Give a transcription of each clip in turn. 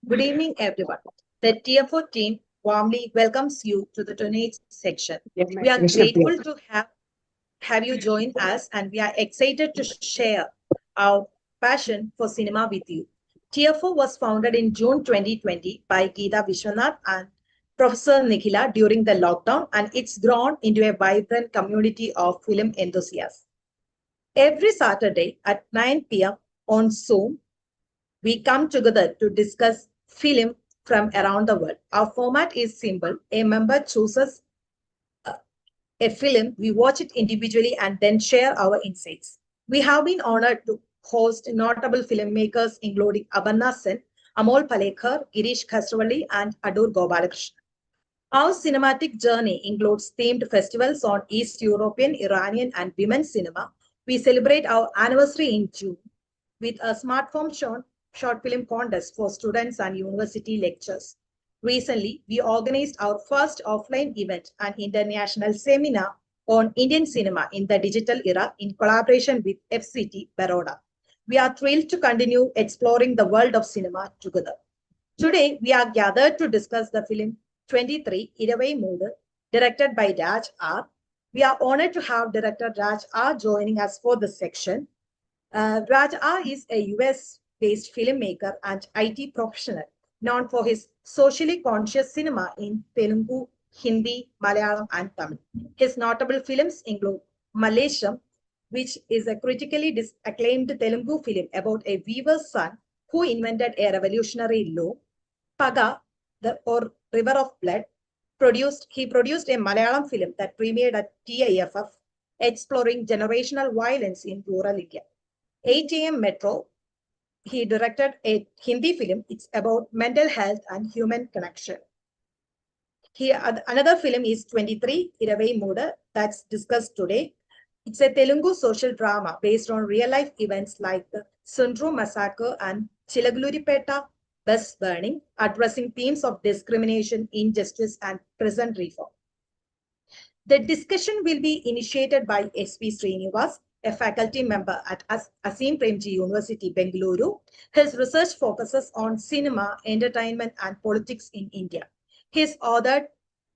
Good evening, everyone. The TFO team warmly welcomes you to the tonight's section. We are grateful to have you join us, and we are excited to share our passion for cinema with you. TFO was founded in June 2020 by Geeta Vishwanath and Professor Nikhila during the lockdown, and it's grown into a vibrant community of film enthusiasts. Every Saturday at 9 p.m. on Zoom, we come together to discuss film from around the world. Our format is simple. A member chooses a film, we watch it individually and then share our insights. We have been honored to host notable filmmakers including Abanna Sen, Amol Palekar, Girish Khasravali, and Adur Gopalakrishnan. Our cinematic journey includes themed festivals on East European, Iranian, and women's cinema. We celebrate our anniversary in June with a smartphone short film contest for students and university lectures. Recently, we organized our first offline event, an international seminar on Indian cinema in the digital era in collaboration with FCT Baroda. We are thrilled to continue exploring the world of cinema together. Today, we are gathered to discuss the film 23 Iravai Moodu, directed by Raj R. We are honored to have director Raj R joining us for this section. Raj R is a US-based filmmaker and IT professional known for his socially conscious cinema in Telugu, Hindi, Malayalam, and Tamil. His notable films include Malaysiam, which is a critically acclaimed Telugu film about a weaver's son who invented a revolutionary law. Paga, or River of Blood, he produced a Malayalam film that premiered at TIFF, exploring generational violence in rural India. 8 a.m. Metro, he directed a Hindi film. It's about mental health and human connection. Another film is 23 Iravai Moodu that's discussed today. It's a Telugu social drama based on real-life events like the Sundru massacre and Chilagaluripeta bus burning, addressing themes of discrimination, injustice, and prison reform. The discussion will be initiated by S V Srinivas, a faculty member at Azim Premji University, Bengaluru. His research focuses on cinema, entertainment, and politics in India. He has authored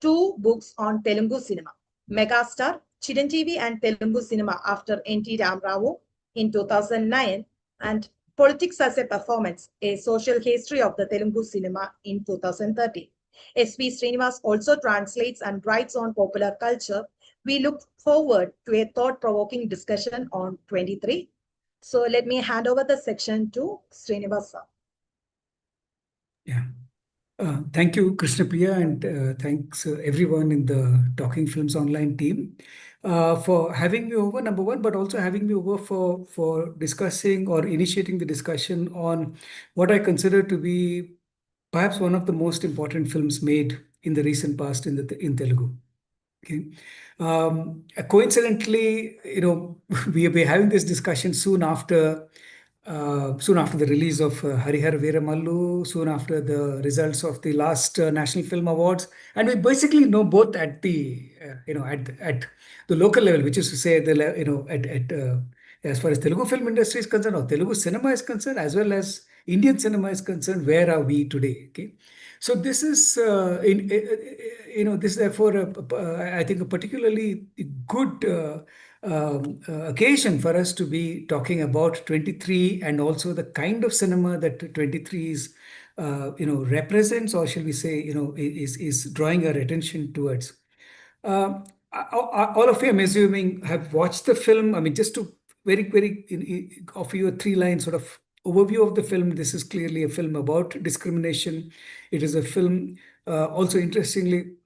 2 books on Telugu cinema, Megastar, Chiranjeevi and Telugu cinema after N.T. Ramarao in 2009, and Politics as a Performance, a social history of the Telugu cinema in 2013. S V Srinivas also translates and writes on popular culture. We look forward to a thought-provoking discussion on 23. So let me hand over the section to Srinivas. Yeah. Thank you, Krishnapriya, and thanks everyone in the Talking Films Online team for having me over, number one, but also having me over for discussing or initiating the discussion on what I consider to be perhaps one of the most important films made in the recent past in Telugu. Okay. Coincidentally, we're having this discussion soon after the release of Harihar Veeramallu, soon after the results of the last National Film Awards, and we basically know both at the at the local level, which is to say as far as Telugu film industry is concerned or Telugu cinema is concerned, as well as Indian cinema is concerned, where are we today? Okay, so this is this is therefore I think a particularly good occasion for us to be talking about 23 and also the kind of cinema that 23 is represents, or shall we say is drawing our attention towards. All of you, I'm assuming, have watched the film. I mean, just to very offer you a 3-line sort of overview of the film. This is clearly a film about discrimination. It is a film also interestingly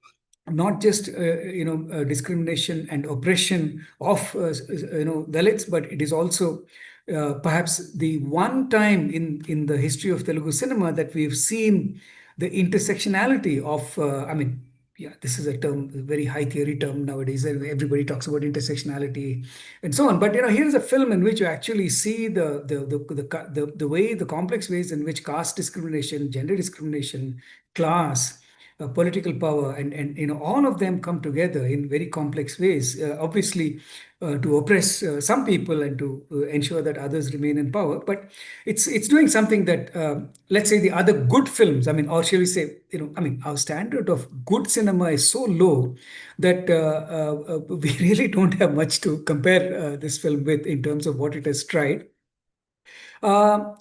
not just discrimination and oppression of Dalits, but it is also perhaps the one time in the history of Telugu cinema that we've seen the intersectionality of yeah, this is a term, a very high theory term nowadays. Everybody talks about intersectionality and so on. But here's a film in which you actually see the way, the complex ways in which caste discrimination, gender discrimination, class, political power, and all of them come together in very complex ways, obviously to oppress some people and to ensure that others remain in power. But it's doing something that, let's say, the other good films, I mean, or shall we say, I mean, our standard of good cinema is so low that we really don't have much to compare this film with in terms of what it has tried. I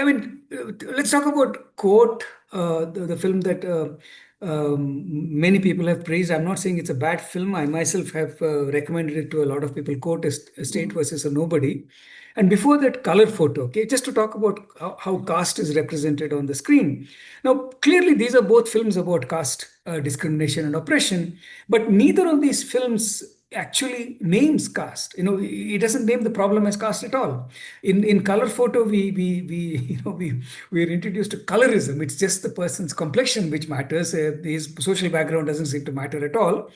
mean, let's talk about Court, the film that many people have praised. I'm not saying it's a bad film. I myself have recommended it to a lot of people. Court is a State versus a Nobody. And before that, Color Photo, okay, just to talk about how caste is represented on the screen. Now, clearly, these are both films about caste discrimination and oppression, but neither of these films actually names caste. It doesn't name the problem as caste at all. In Color Photo, we're introduced to colorism. It's just the person's complexion which matters. His social background doesn't seem to matter at all.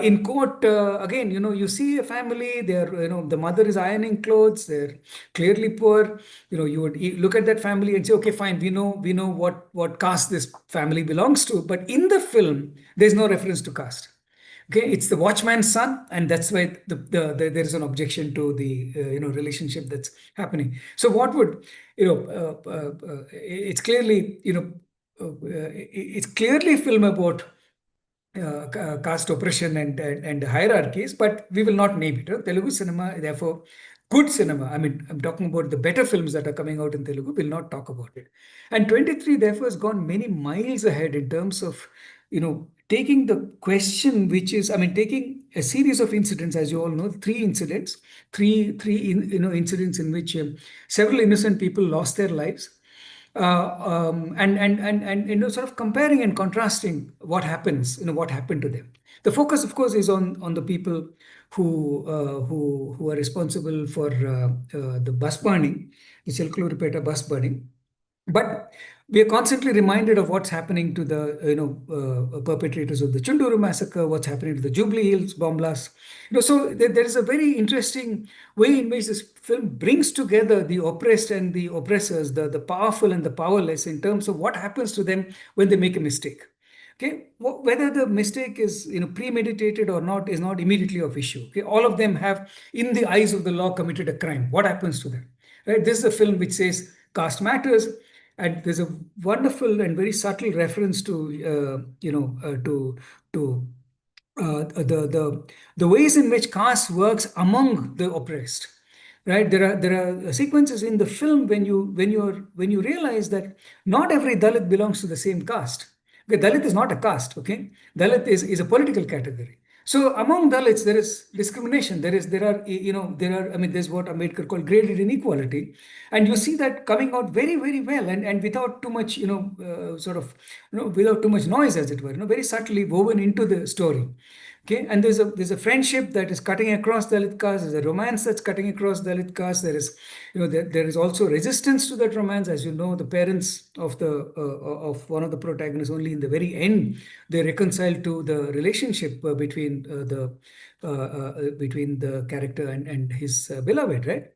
In Court, again, you see a family. The mother is ironing clothes. They're clearly poor. You would look at that family and say, okay, fine, we know what caste this family belongs to. But in the film, there's no reference to caste. Okay, it's the watchman's son, and that's why there is an objection to the relationship that's happening. So what would it's clearly it's clearly a film about caste oppression and hierarchies, but we will not name it. Telugu cinema, therefore, good cinema. I mean, I'm talking about the better films that are coming out in Telugu. Will not talk about it. And 23, therefore, has gone many miles ahead in terms of taking the question, which is, I mean, taking a series of incidents, as you all know, three incidents, incidents in which several innocent people lost their lives. And sort of comparing and contrasting what happens, what happened to them. The focus, of course, is on the people who are responsible for the bus burning, the Chilkaluripeta bus burning. But we are constantly reminded of what's happening to the perpetrators of the Chunduru massacre, what's happening to the Jubilee Hills bomb blast. So there is a very interesting way in which this film brings together the oppressed and the oppressors, the powerful and the powerless, in terms of what happens to them when they make a mistake. Okay, whether the mistake is premeditated or not is not immediately of issue. Okay, all of them have, in the eyes of the law, committed a crime. What happens to them? Right? This is a film which says caste matters. And there's a wonderful and very subtle reference to the ways in which caste works among the oppressed. Right? There are sequences in the film when you realize that not every Dalit belongs to the same caste. Okay, Dalit is not a caste. Okay, Dalit is a political category. So among Dalits, there is discrimination. There's what Ambedkar called graded inequality, and you see that coming out very, very well, and without too much, without too much noise, as it were, very subtly woven into the story. Okay, and there's a friendship that is cutting across Dalit caste. There's a romance that's cutting across Dalit caste. There is, there is also resistance to that romance. As you know, the parents of one of the protagonists, only in the very end they reconcile to the relationship between the character and his beloved, right?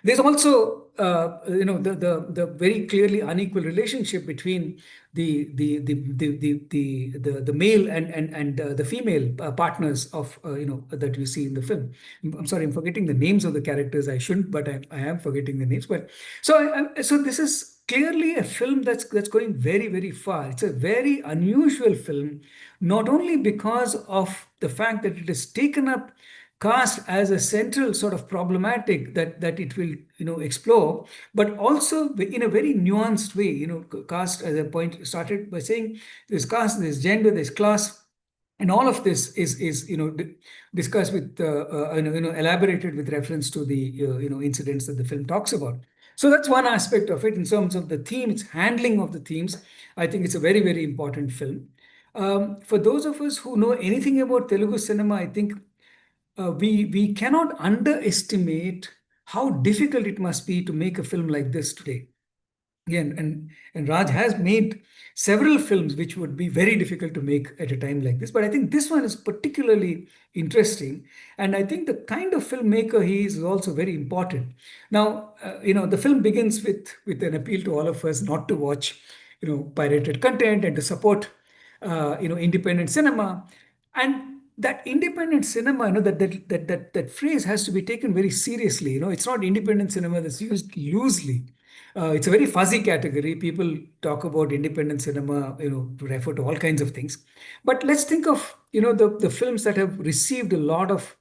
There's also, the very clearly unequal relationship between the male and the female partners of that we see in the film. I'm sorry, I'm forgetting the names of the characters. I shouldn't, but I am forgetting the names. But so this is clearly a film that's going very, very far. It's a very unusual film, not only because of the fact that it has taken up caste as a central sort of problematic that it will explore, but also in a very nuanced way. Caste, as a point, started by saying there's caste, there's gender, there's class, and all of this is discussed with elaborated with reference to the incidents that the film talks about. So that's one aspect of it. In terms of the themes, handling of the themes, I think it's a very, very important film. For those of us who know anything about Telugu cinema, I think we cannot underestimate how difficult it must be to make a film like this today. Again, and Raj has made several films which would be very difficult to make at a time like this. But I think this one is particularly interesting. And I think the kind of filmmaker he is also very important. Now, the film begins with an appeal to all of us not to watch pirated content and to support independent cinema. And that independent cinema, that phrase has to be taken very seriously. It's not independent cinema that's used loosely. It's a very fuzzy category. People talk about independent cinema, to refer to all kinds of things. But let's think of, the films that have received a lot of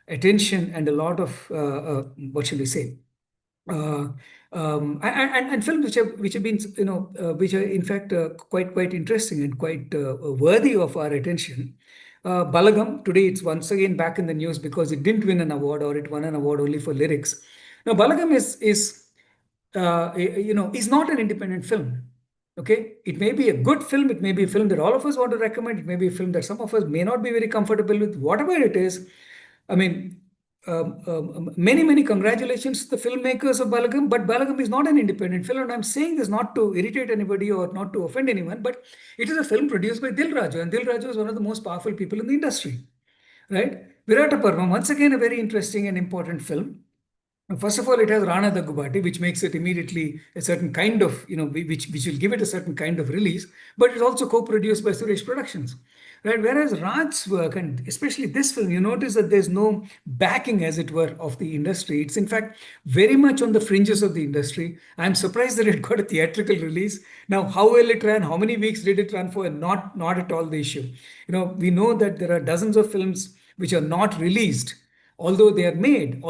attention and a lot of, what shall we say, uh, and films which have been, which are in fact quite interesting and quite worthy of our attention. Balagam, today it's once again back in the news because it didn't win an award, or it won an award only for lyrics. Now, Balagam is not an independent film. Okay, it may be a good film. It may be a film that all of us want to recommend. It may be a film that some of us may not be very comfortable with. Whatever it is, I mean, many congratulations to the filmmakers of Balagam. But Balagam is not an independent film, and I'm saying this not to irritate anybody or not to offend anyone. But it is a film produced by Dil Raju, and Dil Raju is one of the most powerful people in the industry, right? Virata Parvam, once again, a very interesting and important film. First of all, it has Rana Daggubati, which makes it immediately a certain kind of, which will give it a certain kind of release, but it's also co-produced by Suresh Productions, right? Whereas Raj's work, and especially this film, you notice that there's no backing, as it were, of the industry. It's in fact very much on the fringes of the industry. I'm surprised that it got a theatrical release. Now, how well it ran, how many weeks did it run for, not at all the issue. We know that there are dozens of films which are not released, although they're made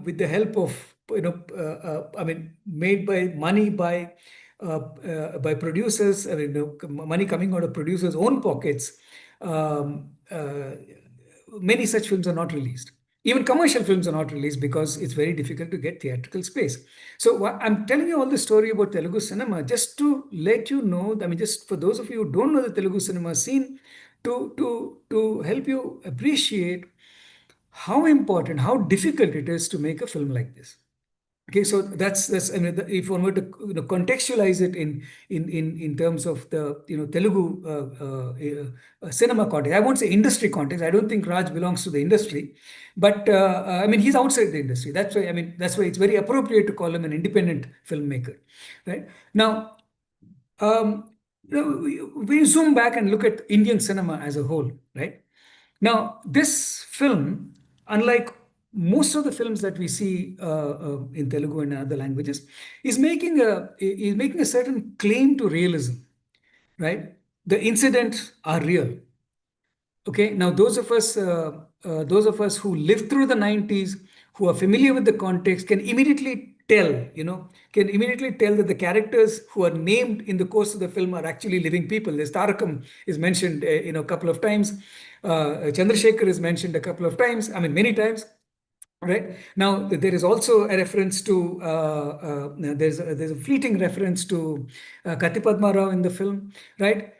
with the help of, I mean, made by money by producers, I mean, money coming out of producers' own pockets. Many such films are not released. Even commercial films are not released because it's very difficult to get theatrical space. So I'm telling you all this story about Telugu cinema just to let you know, I mean, just for those of you who don't know the Telugu cinema scene, to help you appreciate how important, how difficult it is to make a film like this. Okay, so that's I mean, if one were to contextualize it in terms of the Telugu cinema context, I won't say industry context. I don't think Raj belongs to the industry, but I mean, he's outside the industry. That's why it's very appropriate to call him an independent filmmaker, right? Now, we zoom back and look at Indian cinema as a whole, right? Now, this film, unlike most of the films that we see in Telugu and other languages, is making a certain claim to realism, right? The incidents are real. Okay, now those of us who lived through the 90s, who are familiar with the context, can immediately tell, that the characters who are named in the course of the film are actually living people. There's Tarakam is mentioned, a couple of times. Chandrasekhar is mentioned a couple of times. I mean, many times. Right now, there is also a reference to there's a fleeting reference to Kati Padma Rao in the film, right?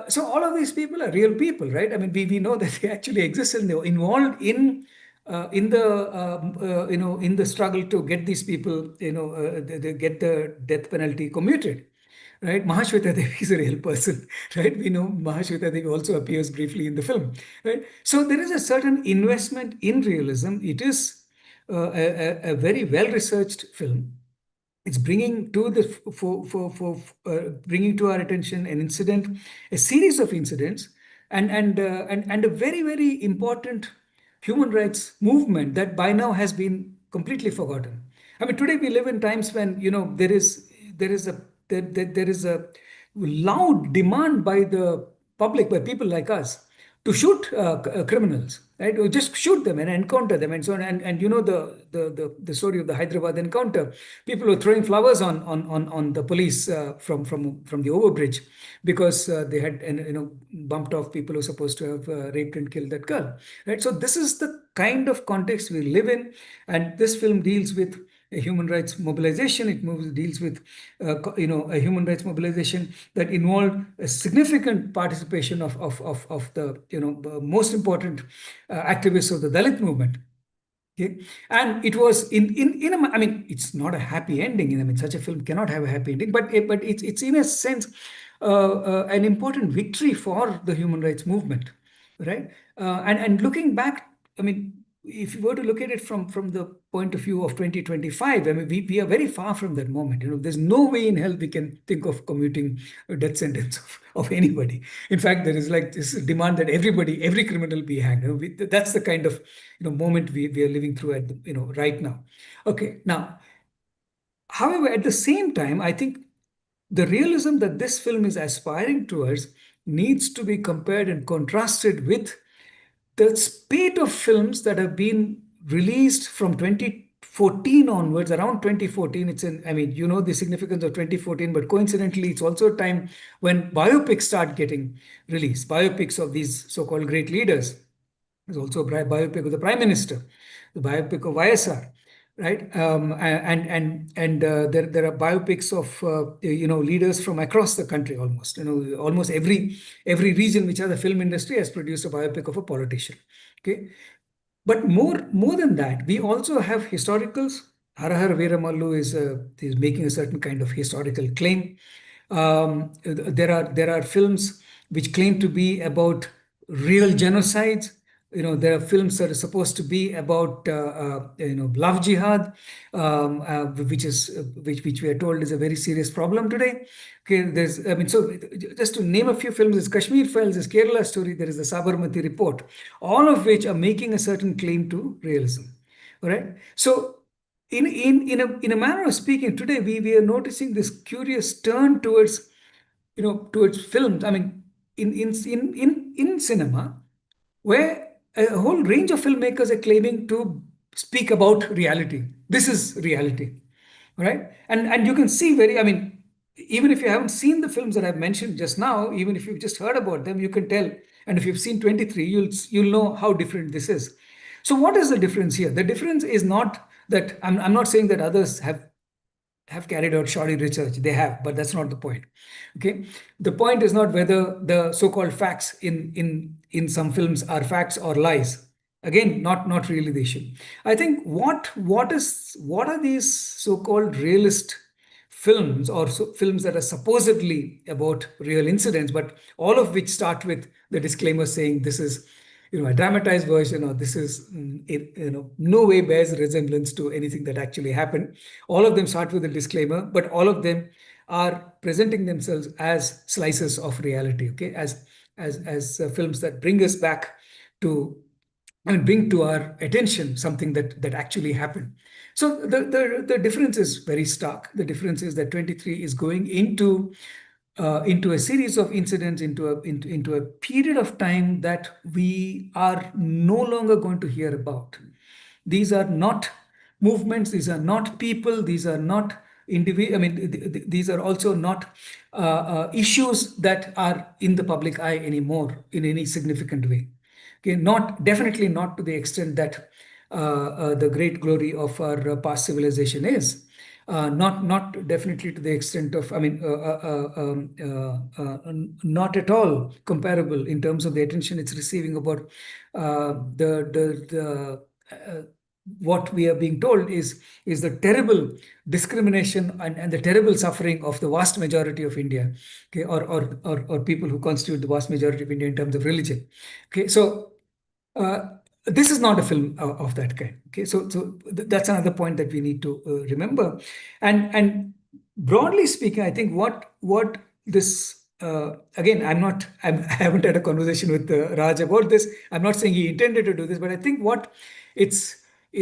So all of these people are real people, right? I mean, we know that they actually exist and they're involved in the struggle to get these people, they get the death penalty commuted. Right, Mahashweta Devi is a real person, right? We know Mahashweta Devi also appears briefly in the film, right? So there is a certain investment in realism. It is a very well-researched film. It's bringing to the bringing to our attention an incident, a series of incidents, and a very important human rights movement that by now has been completely forgotten. I mean, today we live in times when there is a loud demand by the public, by people like us, to shoot criminals, right? Or just shoot them and encounter them and so on. And the story of the Hyderabad encounter, people were throwing flowers on the police from the overbridge because they had bumped off people who were supposed to have raped and killed that girl, right? So this is the kind of context we live in, and this film deals with a human rights mobilization. It deals with a human rights mobilization that involved a significant participation of the most important activists of the Dalit movement. Okay, and it was I mean, it's not a happy ending. I mean, such a film cannot have a happy ending, but it's in a sense an important victory for the human rights movement, right? And looking back, I mean, if you were to look at it from the point of view of 2025, I mean, we are very far from that moment. There's no way in hell we can think of commuting a death sentence of anybody. In fact, there is like this demand that every criminal be hanged. That's the kind of moment we are living through at right now. Okay, now, however, at the same time, I think the realism that this film is aspiring towards needs to be compared and contrasted with the spate of films that have been released from 2014 onwards, around 2014. I mean, the significance of 2014, but coincidentally, it's also a time when biopics start getting released, biopics of these so-called great leaders. There's also a biopic of the Prime Minister, the biopic of YSR, right? And there are biopics of leaders from across the country almost. Almost every region which has a film industry has produced a biopic of a politician. Okay, but more than that, we also have historicals. Har Har Veeramallu is making a certain kind of historical claim. There are films which claim to be about real genocides. There are films that are supposed to be about love jihad, which we are told is a very serious problem today. Okay, so just to name a few films, there's Kashmir Files, there's Kerala Story, there is the Sabarmati Report, all of which are making a certain claim to realism. All right, so in a manner of speaking, today we are noticing this curious turn towards films. I mean, in cinema, where a whole range of filmmakers are claiming to speak about reality. This is reality, right? And you can see I mean, even if you haven't seen the films that I've mentioned just now, even if you've just heard about them, you can tell. And if you've seen 23, you'll know how different this is. So what is the difference here? The difference is not that I'm not saying that others have carried out shoddy research. They have, but that's not the point. Okay, the point is not whether the so-called facts in some films are facts or lies. Again, not really the issue. I think what are these so-called realist films, or films that are supposedly about real incidents, but all of which start with the disclaimer saying this is a dramatized version, or this is no way bears resemblance to anything that actually happened. All of them start with a disclaimer, but all of them are presenting themselves as slices of reality. Okay, as films that bring us back to, bring to our attention something that actually happened. So the difference is very stark. The difference is that 23 is going into a series of incidents, into a period of time that we are no longer going to hear about. These are not movements. These are not people. These are not individual. I mean, these are also not issues that are in the public eye anymore in any significant way. Okay, definitely not to the extent that the great glory of our past civilization is. Not definitely to the extent of, I mean, not at all comparable in terms of the attention it's receiving about what we are being told is the terrible discrimination and the terrible suffering of the vast majority of India, okay, or people who constitute the vast majority of India in terms of religion. Okay, so this is not a film of that kind. Okay, so that's another point that we need to remember. And broadly speaking, I think what this again, I haven't had a conversation with Raj about this. I'm not saying he intended to do this, but I think what it's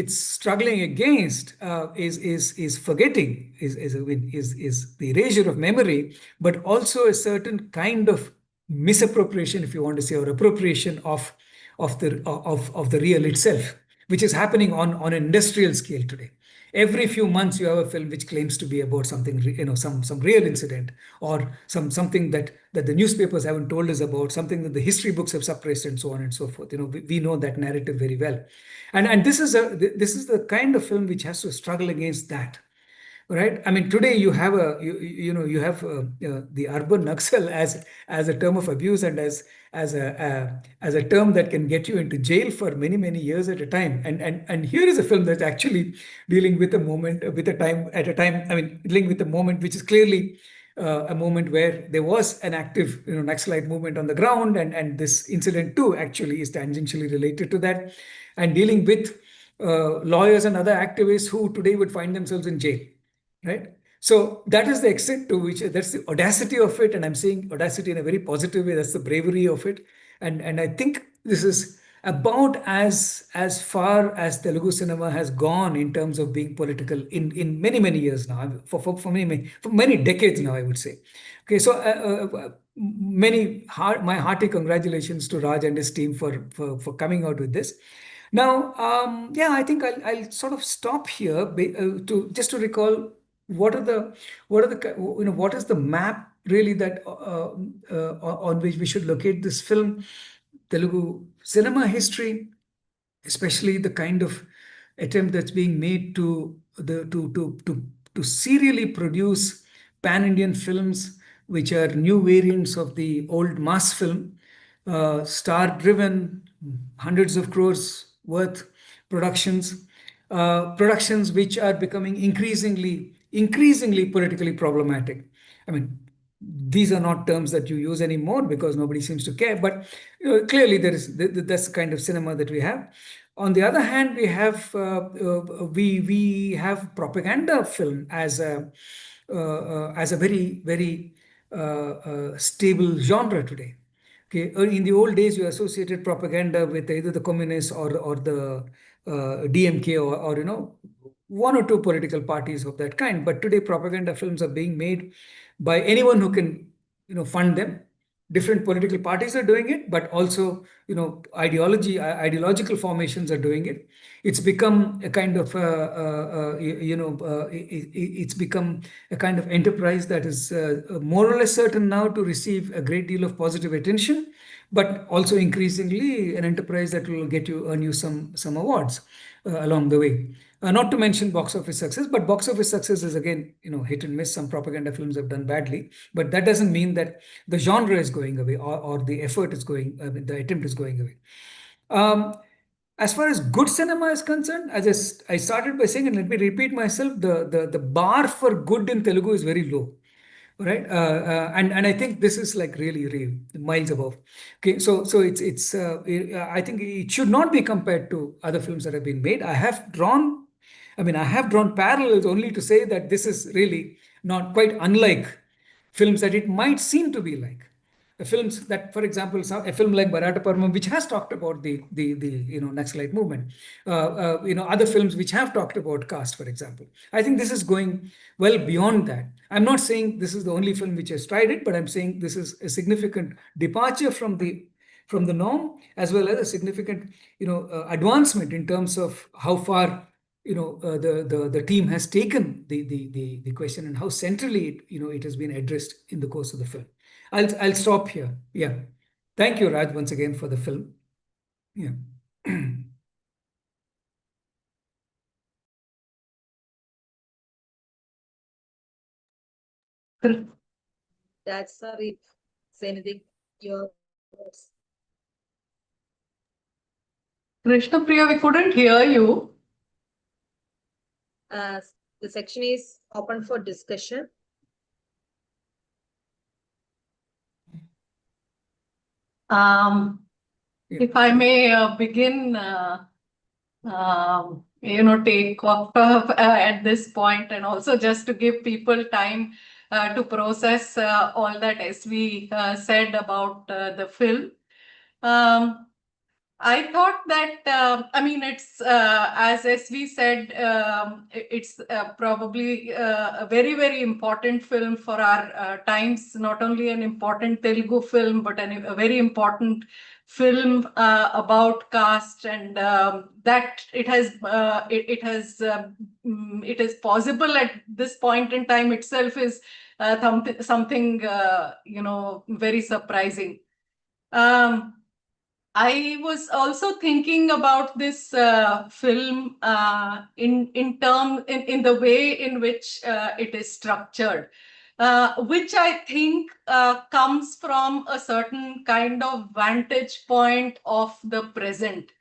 struggling against is forgetting, is the erasure of memory, but also a certain kind of misappropriation, if you want to say, or appropriation of the real itself, which is happening on an industrial scale today. Every few months, you have a film which claims to be about something, some real incident, or something that the newspapers haven't told us about, something that the history books have suppressed, and so on and so forth. We know that narrative very well, and this is the kind of film which has to struggle against that. Right. I mean, today you have the urban Naxal as a term of abuse, and as a term that can get you into jail for many years at a time. And here is a film that's actually dealing with a moment, with a time at a time. I mean, dealing with a moment which is clearly a moment where there was an active, Naxalite movement on the ground, and this incident too actually is tangentially related to that, and dealing with lawyers and other activists who today would find themselves in jail, right? So that is the extent to which, that's the audacity of it, and I'm saying audacity in a very positive way. That's the bravery of it, and I think this is about as far as Telugu cinema has gone in terms of being political in many years now, for many decades now, I would say. Okay, so my hearty congratulations to Raj and his team for coming out with this. Now, yeah, I think I'll sort of stop here to just to recall what are the what is the map really that on which we should locate this film, Telugu cinema history, especially the kind of attempt that's being made to serially produce pan-Indian films, which are new variants of the old mass film, star-driven, hundreds of crores worth productions, productions which are becoming increasingly politically problematic. I mean, these are not terms that you use anymore because nobody seems to care, but clearly that's the kind of cinema that we have. On the other hand, we have propaganda film as a very stable genre today. Okay, in the old days, you associated propaganda with either the communists or the DMK, or one or two political parties of that kind. But today, propaganda films are being made by anyone who can fund them. Different political parties are doing it, but also ideological formations are doing it. It's become a kind of it's become a kind of enterprise that is more or less certain now to receive a great deal of positive attention, but also increasingly an enterprise that will earn you some awards along the way. Not to mention box office success, but box office success is again, hit and miss. Some propaganda films have done badly, but that doesn't mean that the genre is going away, or the effort is going, the attempt is going away. As far as good cinema is concerned, I started by saying, and let me repeat myself, the bar for good in Telugu is very low, right? And I think this is like really miles above. Okay, so I think it should not be compared to other films that have been made. I have drawn parallels only to say that this is really not quite unlike films that it might seem to be like. Films that, for example, a film like Barata Parmam, which has talked about the Naxalite movement, other films which have talked about caste, for example. I think this is going well beyond that. I'm not saying this is the only film which has tried it, but I'm saying this is a significant departure from the norm, as well as a significant advancement in terms of how far the team has taken the question, and how centrally it has been addressed in the course of the film. I'll stop here. Yeah. Thank you, Raj, once again for the film. Yeah. That's if say anything. Your words. Krishna Priya, we couldn't hear you. The section is open for discussion. Yeah. If I may begin, take off at this point, and also just to give people time to process all that SV said about the film. I thought that, it's, as SV said, it's probably a very important film for our times, not only an important Telugu film, but a very important film about caste, and that it is possible at this point in time itself is something very surprising. I was also thinking about this film in the way in which it is structured, which I think comes from a certain kind of vantage point of the present.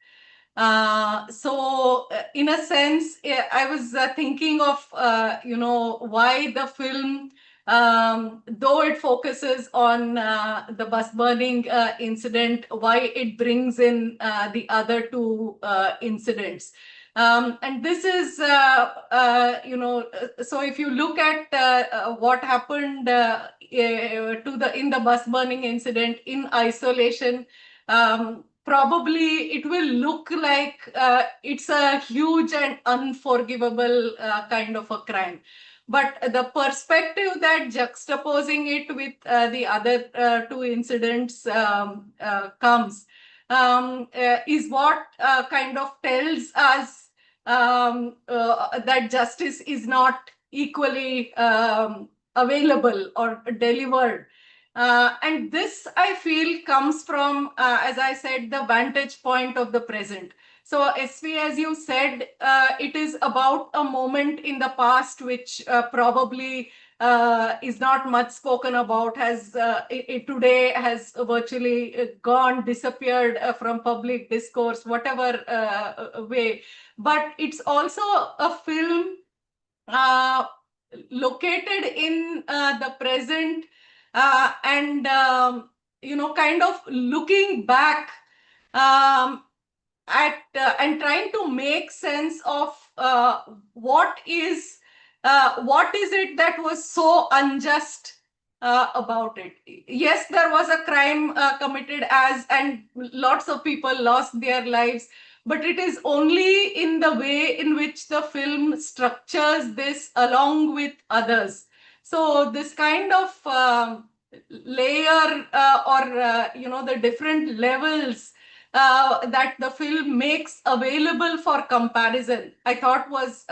So in a sense, I was thinking of why the film though it focuses on the bus burning incident, why it brings in the other two incidents. And this is, so if you look at what happened in the bus burning incident in isolation, probably it will look like it's a huge and unforgivable kind of a crime. But the perspective that juxtaposing it with the other two incidents comes is what kind of tells us that justice is not equally available or delivered. And this, I feel, comes from, as I said, the vantage point of the present. So SV, as you said, it is about a moment in the past which probably is not much spoken about, has today has virtually gone, disappeared from public discourse, whatever way. But it's also a film located in the present and kind of looking back at and trying to make sense of what is it that was so unjust about it. Yes, there was a crime committed and lots of people lost their lives, but it is only in the way in which the film structures this along with others. So this kind of layer or the different levels that the film makes available for comparison, I thought was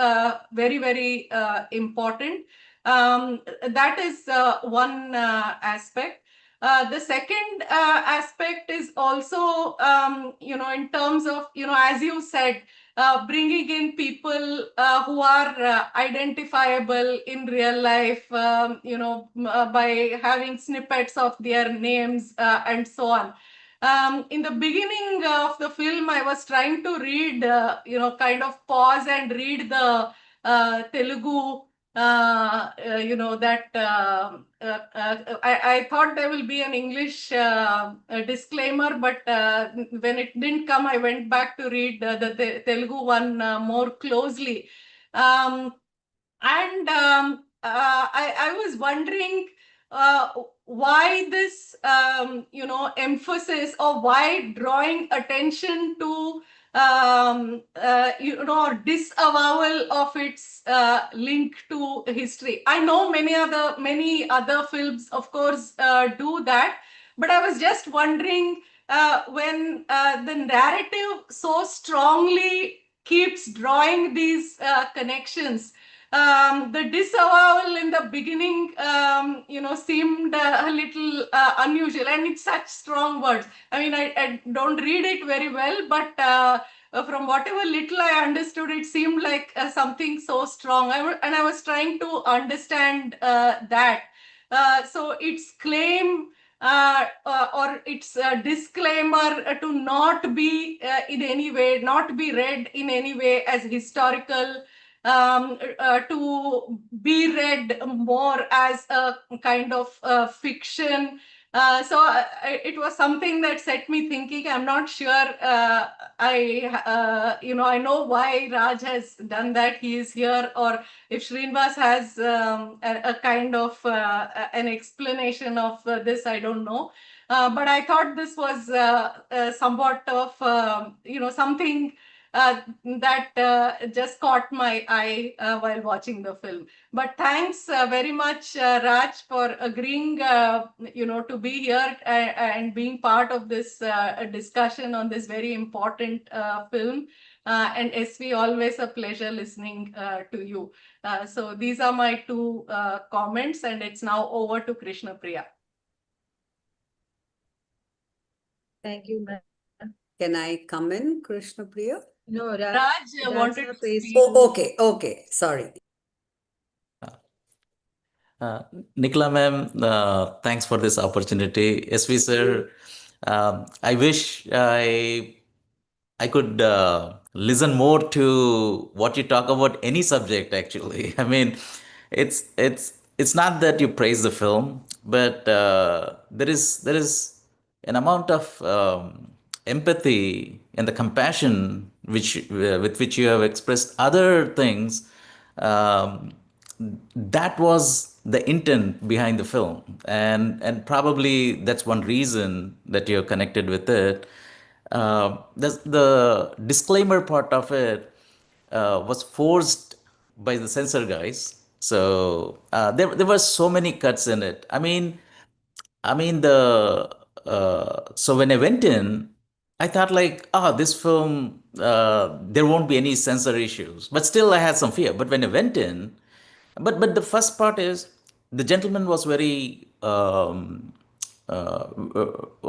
very, very important. That is one aspect. The second aspect is also, in terms of, as you said, bringing in people who are identifiable in real life, by having snippets of their names and so on. In the beginning of the film, I was trying to read, kind of pause and read the Telugu, I thought there will be an English disclaimer, but when it didn't come, I went back to read the Telugu one more closely. I was wondering why this, emphasis, or why drawing attention to, disavowal of its link to history. I know many other films, of course, do that, but I was just wondering when the narrative so strongly keeps drawing these connections. The disavowal in the beginning, seemed a little unusual, and it's such strong words. I mean, I don't read it very well, but from whatever little I understood, it seemed like something so strong. I was trying to understand that. So its claim or its disclaimer to not be in any way, not be read in any way as historical, to be read more as a kind of fiction. It was something that set me thinking. I'm not sure. I know why Raj has done that. He is here, or if Srinivas has a kind of an explanation of this, I don't know. But I thought this was somewhat of something that just caught my eye while watching the film. But thanks very much, Raj, for agreeing, to be here and being part of this discussion on this very important film. And SV, always a pleasure listening to you. So these are my two comments, and it's now over to Krishna Priya. Thank you, ma'am. Can I come in, Krishna Priya? No, Raj Raj wanted sir to praised speak. you. Oh, okay, sorry. Nicola ma'am, thanks for this opportunity. SV sir, I wish I could listen more to what you talk about any subject actually. I mean, it's it's not that you praise the film, but there is an amount of empathy and the compassion with which you have expressed other things. Um, that was the intent behind the film, and probably that's one reason that you're connected with it. The disclaimer part of it was forced by the censor guys. So there were so many cuts in it. I mean the so when I went in, I thought like, oh, this film there won't be any censor issues. But still, I had some fear. But when I went in, but the first part is the gentleman was very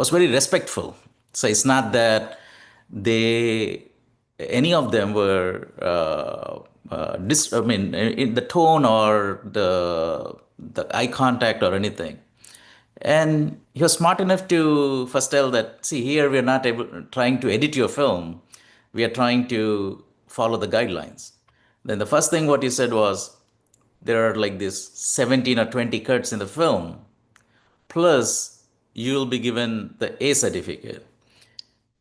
respectful. So it's not that they any of them were I mean, in the tone or the eye contact or anything. And he was smart enough to first tell that, see, here we are not trying to edit your film. We are trying to follow the guidelines. Then the first thing what he said was, there are like this 17 or 20 cuts in the film, plus you'll be given the A certificate.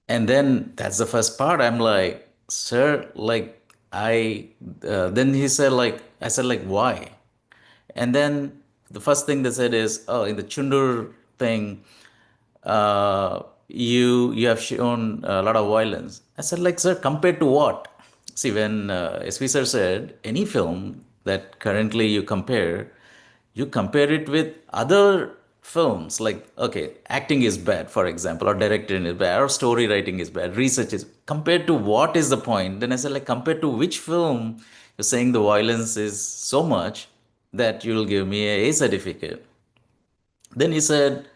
And then that's the first part. I'm like, sir, like then he said like, I said like, why? And then the first thing they said is, oh, in the Chundur thing, you have shown a lot of violence. I said like, sir, compared to what? See, when SV sir said any film that currently you compare it with other films, like, okay, acting is bad, for example, or directing is bad, or story writing is bad, research is compared to what is the point? Then I said, like, compared to which film you're saying the violence is so much that you'll give me a certificate. Then he said,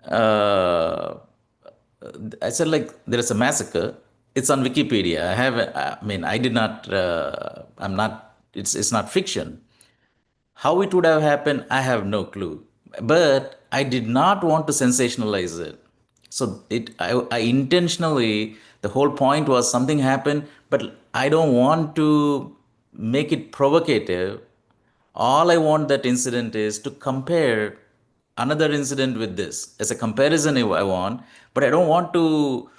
uh, I said, like, there is a massacre. It's on Wikipedia. I did not, it's not fiction. How it would have happened, I have no clue. But I did not want to sensationalize it. So I intentionally, the whole point was something happened, but I don't want to make it provocative. All I want that incident is to compare another incident with this. As a comparison, I want, but I don't want to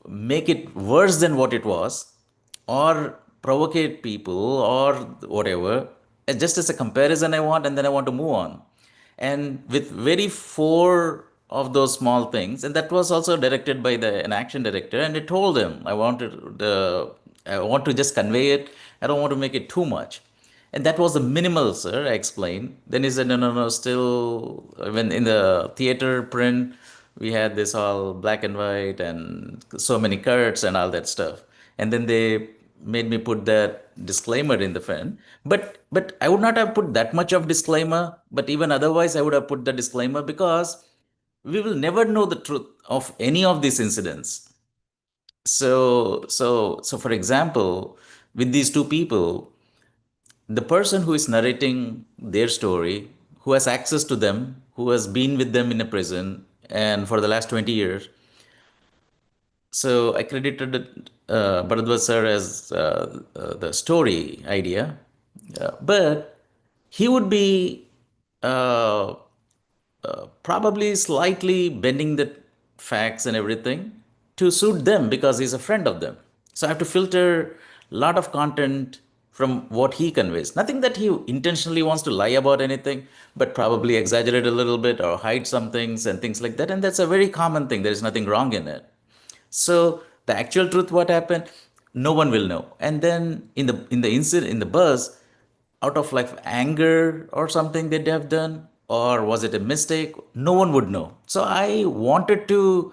make it worse than what it was or provocate people or whatever. Just as a comparison, I want, and then I want to move on. And with very four of those small things, and that was also directed by an action director, and I told him I want to just convey it. I don't want to make it too much. And that was the minimal, sir, I explained. Then he said, no, no, no, still, when in the theater print, we had this all black and white and so many cuts and all that stuff. And then they made me put that disclaimer in the front. But I would not have put that much of disclaimer, but even otherwise, I would have put the disclaimer because we will never know the truth of any of these incidents. So for example, with these two people, the person who is narrating their story, who has access to them, who has been with them in a prison, and for the last 20 years. So I credited Bharadwaj sir as the story idea, but he would be uh, probably slightly bending the facts and everything to suit them because he's a friend of them. So I have to filter a lot of content from what he conveys. Nothing that he intentionally wants to lie about anything, but probably exaggerate a little bit or hide some things and things like that. And that's a very common thing. There is nothing wrong in it. So the actual truth, what happened, no one will know. And then in the incident in the bus, out of like anger or something that they have done, or was it a mistake? No one would know. So I wanted to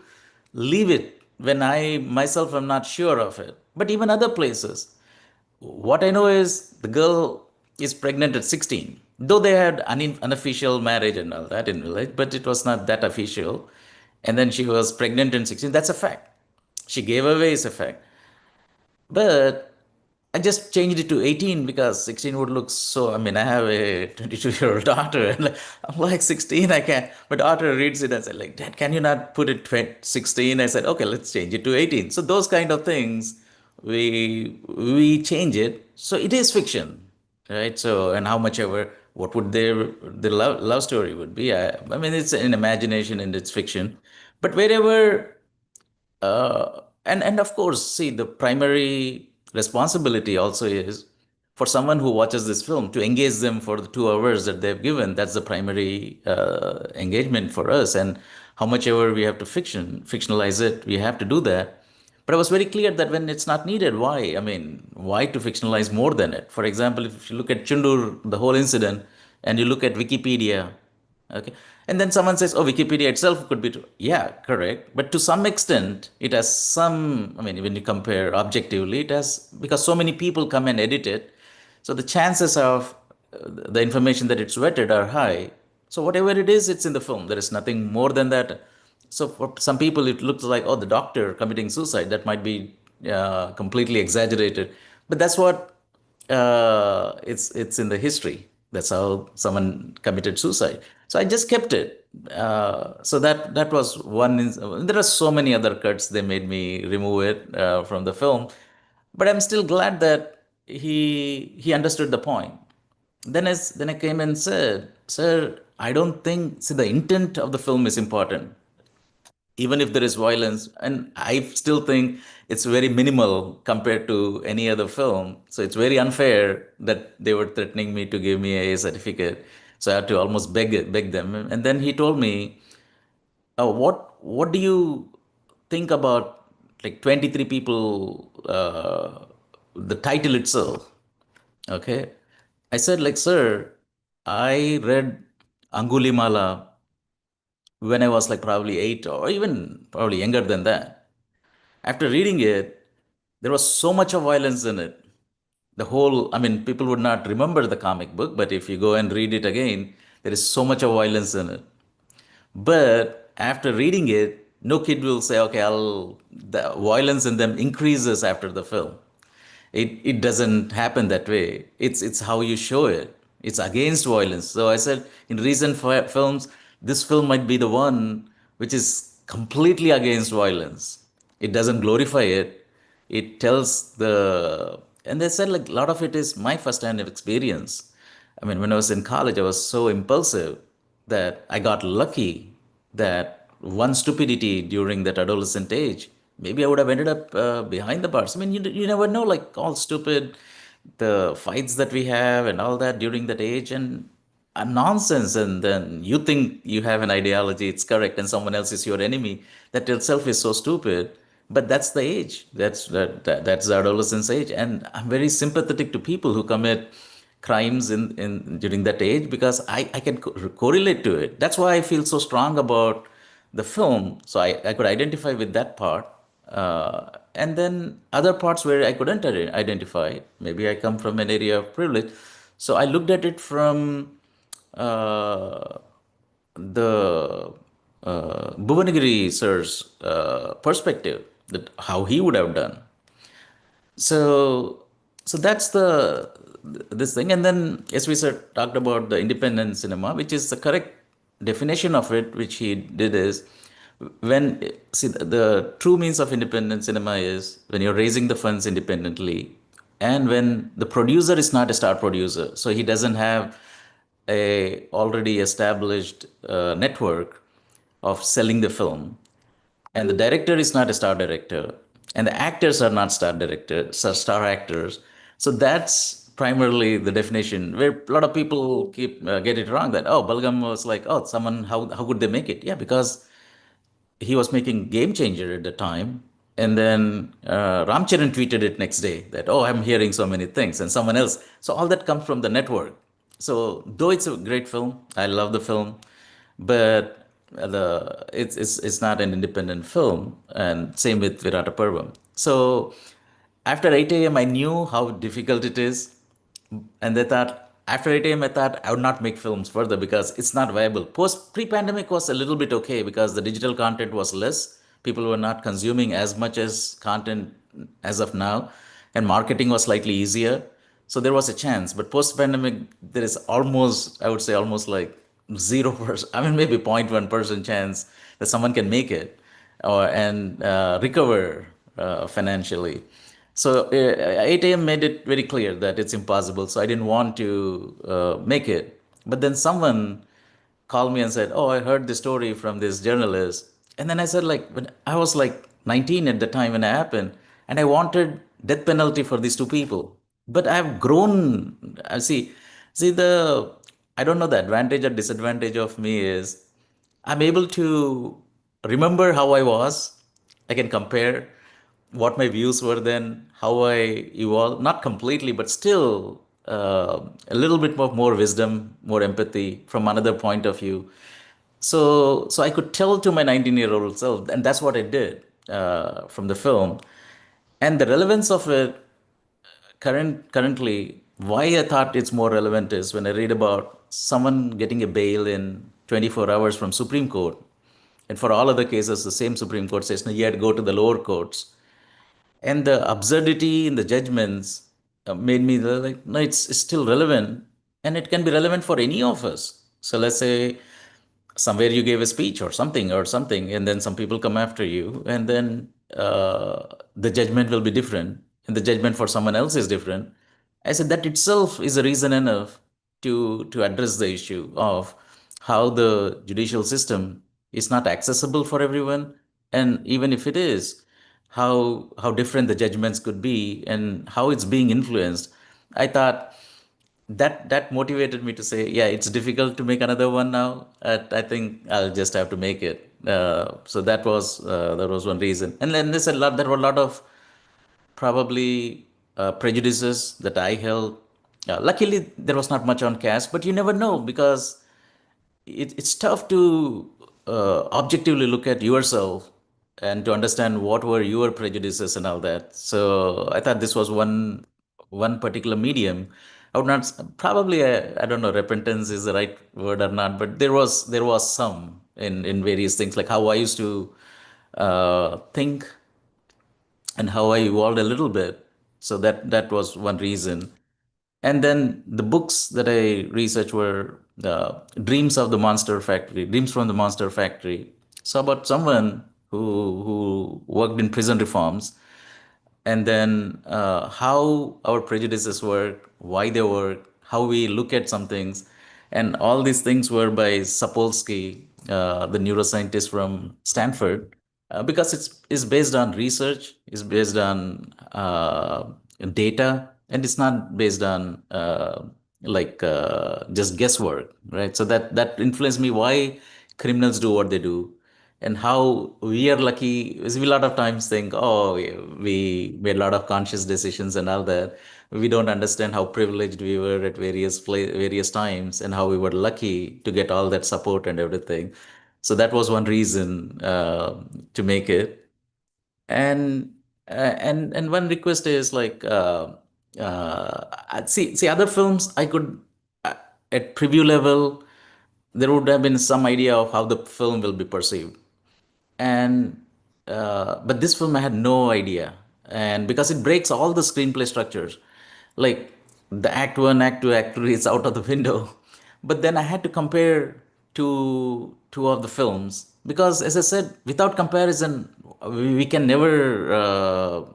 leave it when I myself am not sure of it. But even other places, what I know is the girl is pregnant at 16, though they had unofficial marriage and all that in village, but it was not that official. And then she was pregnant in 16. That's a fact. She gave away is a fact. But I just changed it to 18 because 16 would look so. I mean, I have a 22-year-old daughter, and I'm like 16. I can't. My daughter reads it and said, like, Dad, can you not put it 16? I said, okay, let's change it to 18. So those kind of things, we change it. So it is fiction, right? So and how much ever what would their love story would be. I mean, it's an imagination and it's fiction, but wherever and of course, see, the primary responsibility also is for someone who watches this film to engage them for the 2 hours that they've given. That's the primary engagement for us. And how much ever we have to fictionalize it, we have to do that. But I was very clear that when it's not needed, why? I mean, why to fictionalize more than it? For example, if you look at Chundur, the whole incident, and you look at Wikipedia, okay, and then someone says, oh, Wikipedia itself could be true. Yeah, correct. But to some extent, it has some, I mean, when you compare objectively, it has, because so many people come and edit it. So the chances of the information that it's vetted are high. So whatever it is, it's in the film. There is nothing more than that. So for some people, it looks like, oh, the doctor committing suicide. That might be completely exaggerated. But that's what it's in the history. That's how someone committed suicide. So I just kept it. So that was one. There are so many other cuts. They made me remove it from the film, but I'm still glad that he understood the point. Then I came and said, "Sir, I don't think. See, the intent of the film is important, even if there is violence, and I still think it's very minimal compared to any other film. So it's very unfair that they were threatening me to give me a certificate. So I had to almost beg them. And then he told me, what do you think about like 23 people, the title itself? Okay. I said, like, sir, I read Angulimala when I was like probably 8 or even probably younger than that. After reading it, there was so much of violence in it. The whole, I mean, people would not remember the comic book, but if you go and read it again, there is so much of violence in it. But after reading it, no kid will say, okay, the violence in them increases after the film. It doesn't happen that way. It's how you show it. It's against violence. So I said in recent films, this film might be the one which is completely against violence. It doesn't glorify it. It tells and they said like a lot of it is my first-hand experience. I mean, when I was in college, I was so impulsive that I got lucky that one stupidity during that adolescent age, maybe I would have ended up behind the bars. I mean, you never know, like all stupid, the fights that we have and all that during that age and nonsense. And then you think you have an ideology, it's correct, and someone else is your enemy. That itself is so stupid. But that's the age. That's the adolescence age. And I'm very sympathetic to people who commit crimes in during that age because I can correlate to it. That's why I feel so strong about the film. So I could identify with that part. And then other parts where I couldn't identify. Maybe I come from an area of privilege. So I looked at it from the Bhuvanagiri sir's perspective, that how he would have done. So that's this thing. And then SV sir talked about the independent cinema, which is the correct definition of it, which he did is when, see, the true means of independent cinema is when you're raising the funds independently and when the producer is not a star producer. So he doesn't have a already established network of selling the film, and the director is not a star director, and the actors are not star actors. So that's primarily the definition where a lot of people keep get it wrong, that oh, Balgam was like, oh, someone, how could they make it? Yeah, because he was making Game Changer at the time. And then Ramcharan tweeted it next day that, oh, I'm hearing so many things, and someone else. So all that comes from the network. So though it's a great film, I love the film, but it's not an independent film. And same with Virata Parvam. So after 8 a.m., I knew how difficult it is. And they thought, after 8 a.m., I thought I would not make films further because it's not viable. Pre-pandemic was a little bit okay because the digital content was less. People were not consuming as much as content as of now, and marketing was slightly easier. So there was a chance. But post-pandemic, there is almost, I would say, almost like 0%. I mean, maybe 0.1% chance that someone can make it and recover financially. So 8 a.m. made it very clear that it's impossible. So I didn't want to make it. But then someone called me and said, "Oh, I heard the story from this journalist." And then I said, like, when I was like 19 at the time when it happened, and I wanted death penalty for these two people. But I've grown. I don't know, the advantage or disadvantage of me is I'm able to remember how I was. I can compare what my views were then, how I evolved, not completely, but still a little bit more wisdom, more empathy from another point of view. So I could tell to my 19-year-old self, and that's what I did from the film. And the relevance of it currently, why I thought it's more relevant is when I read about someone getting a bail in 24 hours from Supreme Court. And for all other cases, the same Supreme Court says, no, you had to go to the lower courts. And the absurdity in the judgments made me like, no, it's still relevant. And it can be relevant for any of us. So let's say somewhere you gave a speech or something, and then some people come after you, and then the judgment will be different, and the judgment for someone else is different. I said that itself is a reason enough to address the issue of how the judicial system is not accessible for everyone, and even if it is, how different the judgments could be and how it's being influenced. I thought that motivated me to say, yeah, it's difficult to make another one now. I think I'll just have to make it. So that was one reason. And then there were a lot of probably prejudices that I held. Luckily, there was not much on caste, but you never know because it's tough to objectively look at yourself and to understand what were your prejudices and all that. So I thought this was one particular medium. I would not probably I don't know, repentance is the right word or not, but there was some in various things, like how I used to think and how I evolved a little bit. So that was one reason. And then the books that I researched were Dreams from the Monster Factory. So about someone who worked in prison reforms, and then how our prejudices work, why they work, how we look at some things. And all these things were by Sapolsky, the neuroscientist from Stanford, because it's based on research, it's based on data, and it's not based on just guesswork, right? So that influenced me why criminals do what they do, and how we are lucky. We a lot of times think, oh, we made a lot of conscious decisions and all that. We don't understand how privileged we were at various times, and how we were lucky to get all that support and everything. So that was one reason to make it. And one request is like, see other films I could, at preview level, there would have been some idea of how the film will be perceived. And but this film I had no idea, and because it breaks all the screenplay structures, like the act 1, act 2, act 3 is out of the window. But then I had to compare two of the films, because as I said, without comparison we can never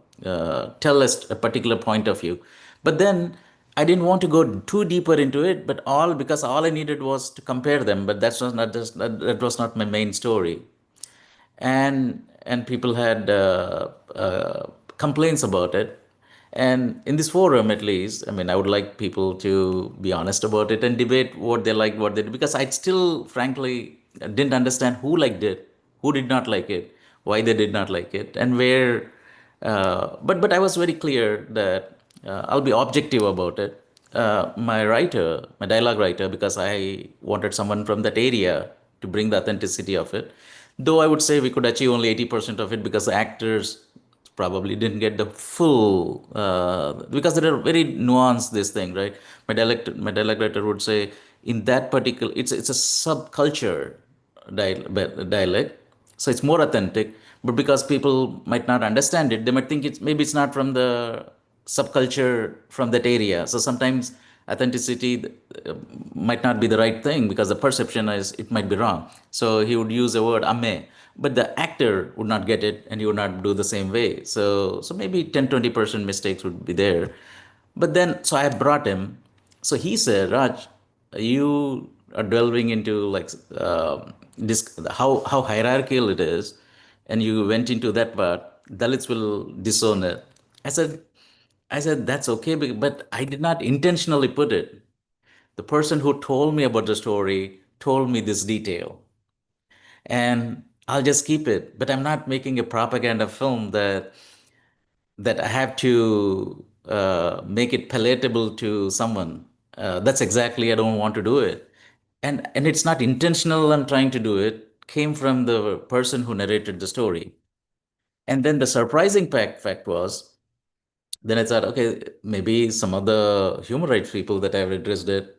tell us a particular point of view. But then I didn't want to go too deeper into it, but because all I needed was to compare them. But that was not my main story. And people had complaints about it. And in this forum, at least, I mean, I would like people to be honest about it and debate what they liked, what they did, because I still, frankly, didn't understand who liked it, who did not like it, why they did not like it, and where. But I was very clear that I'll be objective about it. My dialogue writer, because I wanted someone from that area to bring the authenticity of it. Though I would say we could achieve only 80% of it, because the actors probably didn't get the full, because there are very nuanced this thing, right? My dialect writer would say, in that particular, it's a subculture dialect, so it's more authentic. But because people might not understand it, they might think it's not from the subculture from that area. So sometimes authenticity might not be the right thing, because the perception is it might be wrong. So he would use the word ame, but the actor would not get it, and he would not do the same way. So maybe 10-20% mistakes would be there. But then, so I brought him. So he said, Raj, you are delving into like this, how hierarchical it is, and you went into that part. Dalits will disown it. I said, that's okay, but I did not intentionally put it. The person who told me about the story told me this detail, and I'll just keep it. But I'm not making a propaganda film that I have to make it palatable to someone. That's exactly, I don't want to do it, and it's not intentional. I'm trying to do it. Came from the person who narrated the story, and then the surprising fact was, then I thought, okay, maybe some of the human rights people that I've addressed it,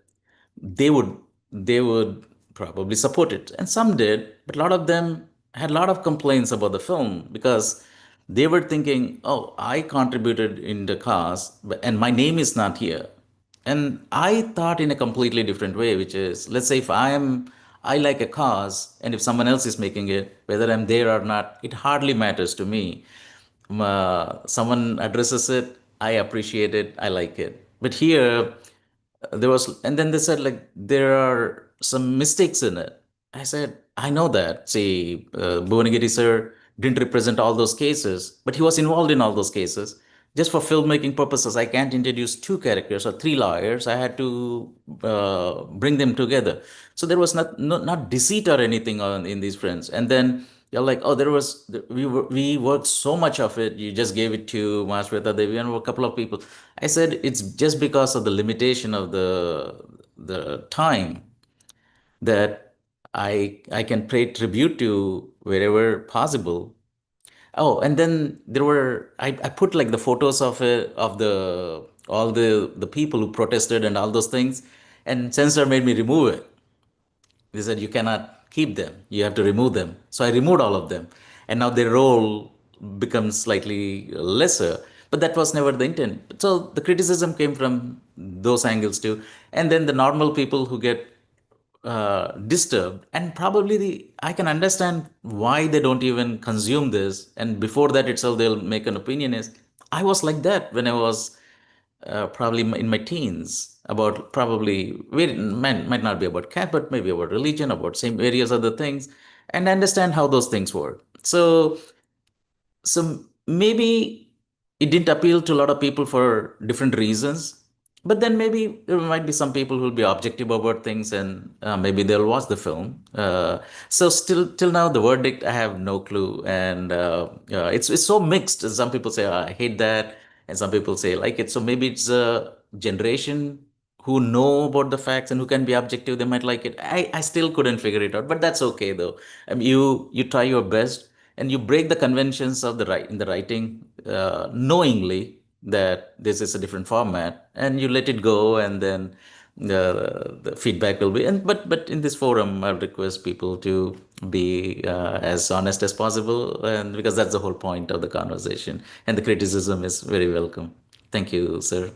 they would they would probably support it, and some did, but a lot of them had a lot of complaints about the film because they were thinking, oh, I contributed in the cause, and my name is not here. And I thought in a completely different way, which is, let's say if I like a cause, and if someone else is making it, whether I'm there or not, it hardly matters to me. Someone addresses it, I appreciate it, I like it. But here, there was, and then they said like there are some mistakes in it. I said, I know that. See, Bhuvanagiri sir didn't represent all those cases, but he was involved in all those cases. Just for filmmaking purposes, I can't introduce two characters or three lawyers. I had to bring them together. So there was not deceit or anything on in these friends. And then you're like, oh, we worked so much of it. You just gave it to Masweta Devi and a couple of people. I said it's just because of the limitation of the time that I can pay tribute to wherever possible. Oh, and then I put like the photos of it, of the all the people who protested and all those things, and censor made me remove it. They said you cannot keep them, you have to remove them. So I removed all of them, and now their role becomes slightly lesser. But that was never the intent. So the criticism came from those angles too, and then the normal people who get disturbed, and probably I can understand why they don't even consume this, and before that itself they'll make an opinion. Is I was like that when I was probably in my teens, about probably might not be about cat, but maybe about religion, about same various other things, and understand how those things work. So maybe it didn't appeal to a lot of people for different reasons. But then maybe there might be some people who will be objective about things, and maybe they'll watch the film. So still, till now, the verdict, I have no clue, and it's so mixed. Some people say, "Oh, I hate that," and some people say like it. So maybe it's a generation who know about the facts and who can be objective. They might like it. I still couldn't figure it out, but that's okay though. I mean, you try your best, and you break the conventions of the in the writing, knowingly that this is a different format, and you let it go, and then the feedback will be. And but in this forum, I'll request people to be as honest as possible, and because that's the whole point of the conversation, and the criticism is very welcome. Thank you, sir.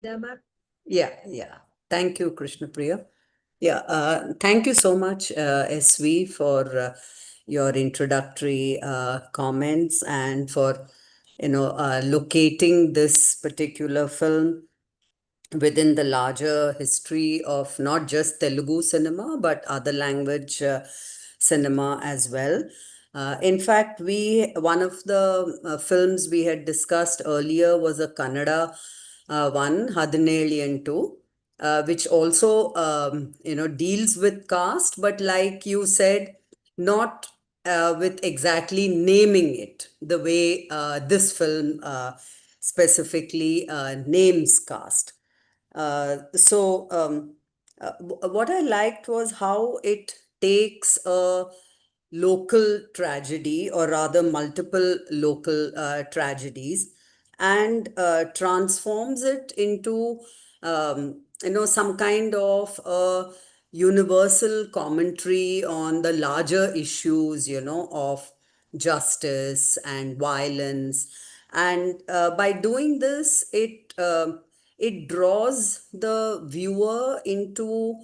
Yeah. Thank you, Krishna Priya. Yeah, thank you so much, SV, for your introductory comments and for, locating this particular film within the larger history of not just Telugu cinema, but other language cinema as well. In fact, one of the films we had discussed earlier was a Kannada one, Hadineliantu, which also, deals with caste, but like you said, not with exactly naming it the way this film specifically names caste. What I liked was how it takes a local tragedy, or rather multiple local tragedies, and transforms it into some kind of a universal commentary on the larger issues, of justice and violence. And by doing this, it draws the viewer into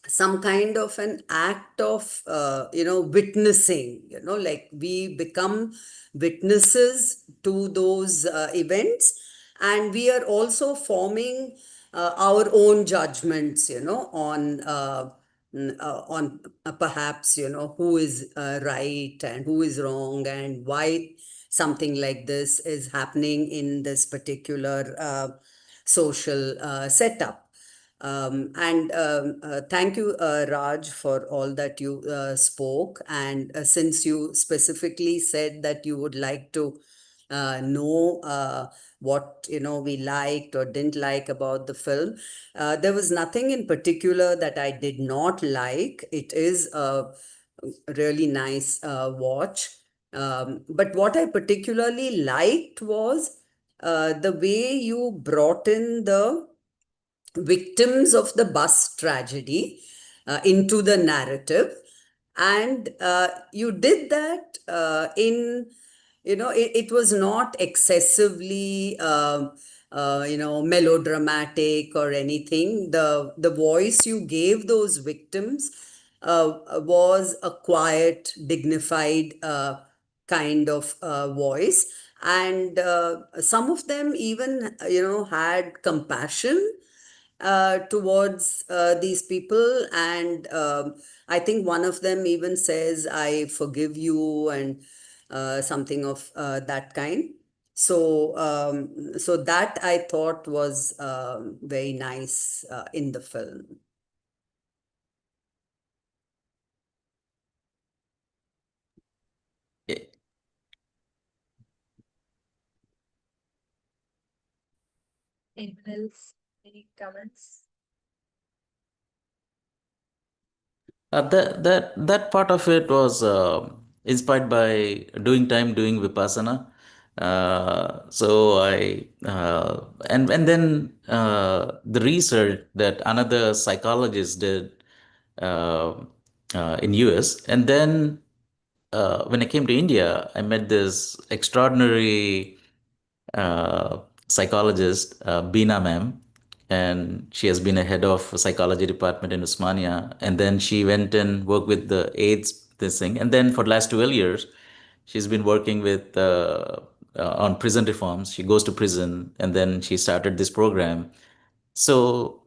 some kind of an act of, witnessing, like we become witnesses to those events, and we are also forming our own judgments, on perhaps, who is right and who is wrong, and why something like this is happening in this particular social setup. And thank you, Raj, for all that you spoke. And since you specifically said that you would like to know what we liked or didn't like about the film, there was nothing in particular that I did not like. It is a really nice watch. But what I particularly liked was the way you brought in the victims of the bus tragedy into the narrative. And you did that in, it was not excessively, melodramatic or anything. The voice you gave those victims was a quiet, dignified kind of voice. And some of them even, had compassion towards these people. And I think one of them even says, "I forgive you," and something of that kind. So that I thought was very nice in the film. Eh, Anyone else? Any comments? that part of it was inspired by doing vipassana. So I and then the research that another psychologist did uh, in US, and then when I came to India, I met this extraordinary uh, psychologist, Beena ma'am, and she has been a head of psychology department in Usmania. And then she went and worked with the AIDS this thing. And then for the last 12 years, she's been working with on prison reforms. She goes to prison, and then she started this program. So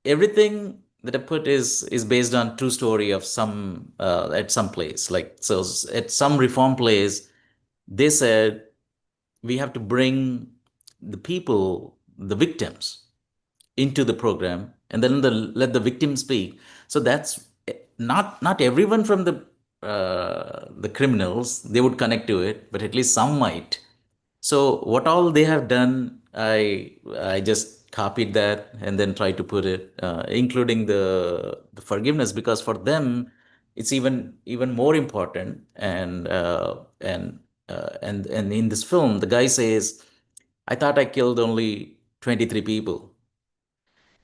everything that I put is based on true story of some at some place. Like so, at some reform place, they said we have to bring the people, the victims, into the program, and then let the victim speak. So that's not everyone from the criminals, they would connect to it, but at least some might. So what all they have done, I just copied that and then tried to put it, including the forgiveness, because for them it's even more important. And in this film, the guy says, "I thought I killed only 23 people,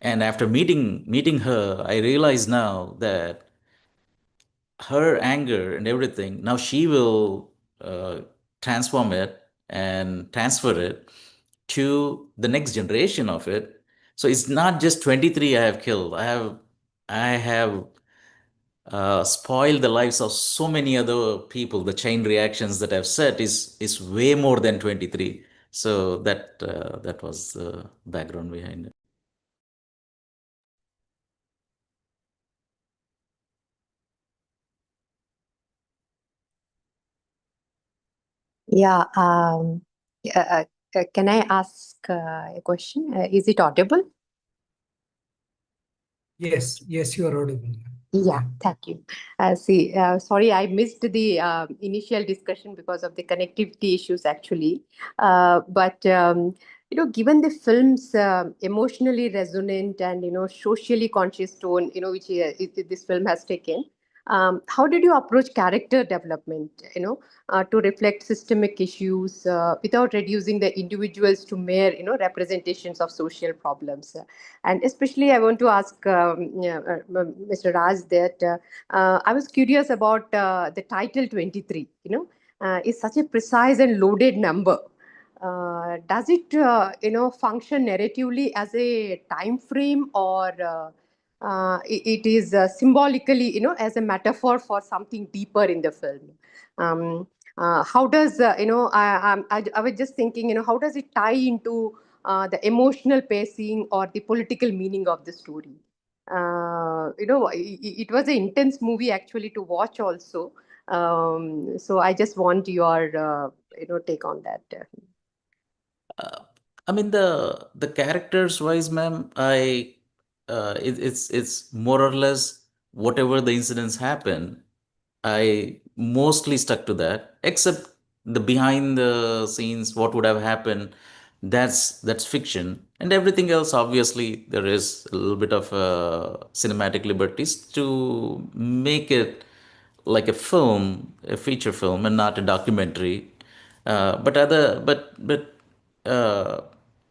and after meeting her, I realize now that her anger and everything, now she will transform it and transfer it to the next generation of it. So it's not just 23 I have killed. I have spoiled the lives of so many other people. The chain reactions that I've set is way more than 23." So that was the background behind it. Yeah. Can I ask a question? Is it audible? Yes, you are audible. Yeah, thank you. Sorry, I missed the initial discussion because of the connectivity issues, actually. But given the film's emotionally resonant and socially conscious tone, which this film has taken, how did you approach character development? To reflect systemic issues without reducing the individuals to mere, representations of social problems. And especially, I want to ask Mr. Raj that I was curious about the title 23. Is such a precise and loaded number. Does it, function narratively as a time frame, or it is symbolically, as a metaphor for something deeper in the film. How does, I was just thinking, how does it tie into the emotional pacing or the political meaning of the story? It was an intense movie actually to watch also. So I just want your, take on that. I mean the characters wise, ma'am, it's more or less whatever the incidents happen. I mostly stuck to that, except the behind the scenes, what would have happened. That's fiction, and everything else. Obviously, there is a little bit of cinematic liberties to make it like a film, a feature film, and not a documentary. But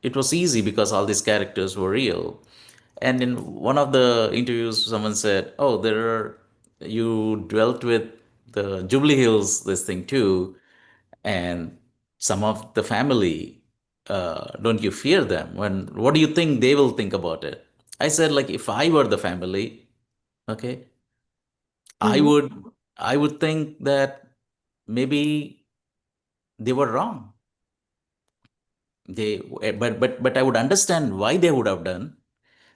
it was easy because all these characters were real. And in one of the interviews, someone said, "Oh, you dwelt with the Jubilee Hills, this thing too, and some of the family. Don't you fear them? What do you think they will think about it?" I said, like, if I were the family, okay, I Mhm. would I would think that maybe they were wrong. But I would understand why they would have done,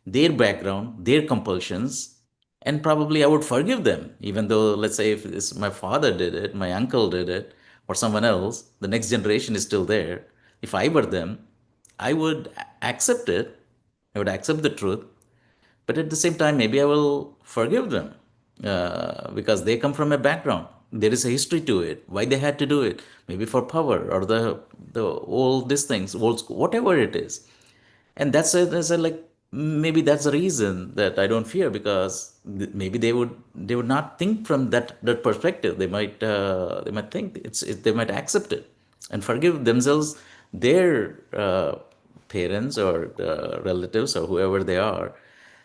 their background, their compulsions, and probably I would forgive them, even though, let's say, if my father did it, my uncle did it, or someone else, the next generation is still there. If I were them, I would accept it. I would accept the truth, but at the same time, maybe I will forgive them because they come from a background. There is a history to it. Why they had to do it? Maybe for power or the all these things, whatever it is. And that's a like maybe that's the reason that I don't fear, because maybe they would not think from that perspective. They might think they might accept it and forgive themselves, their parents or relatives or whoever they are.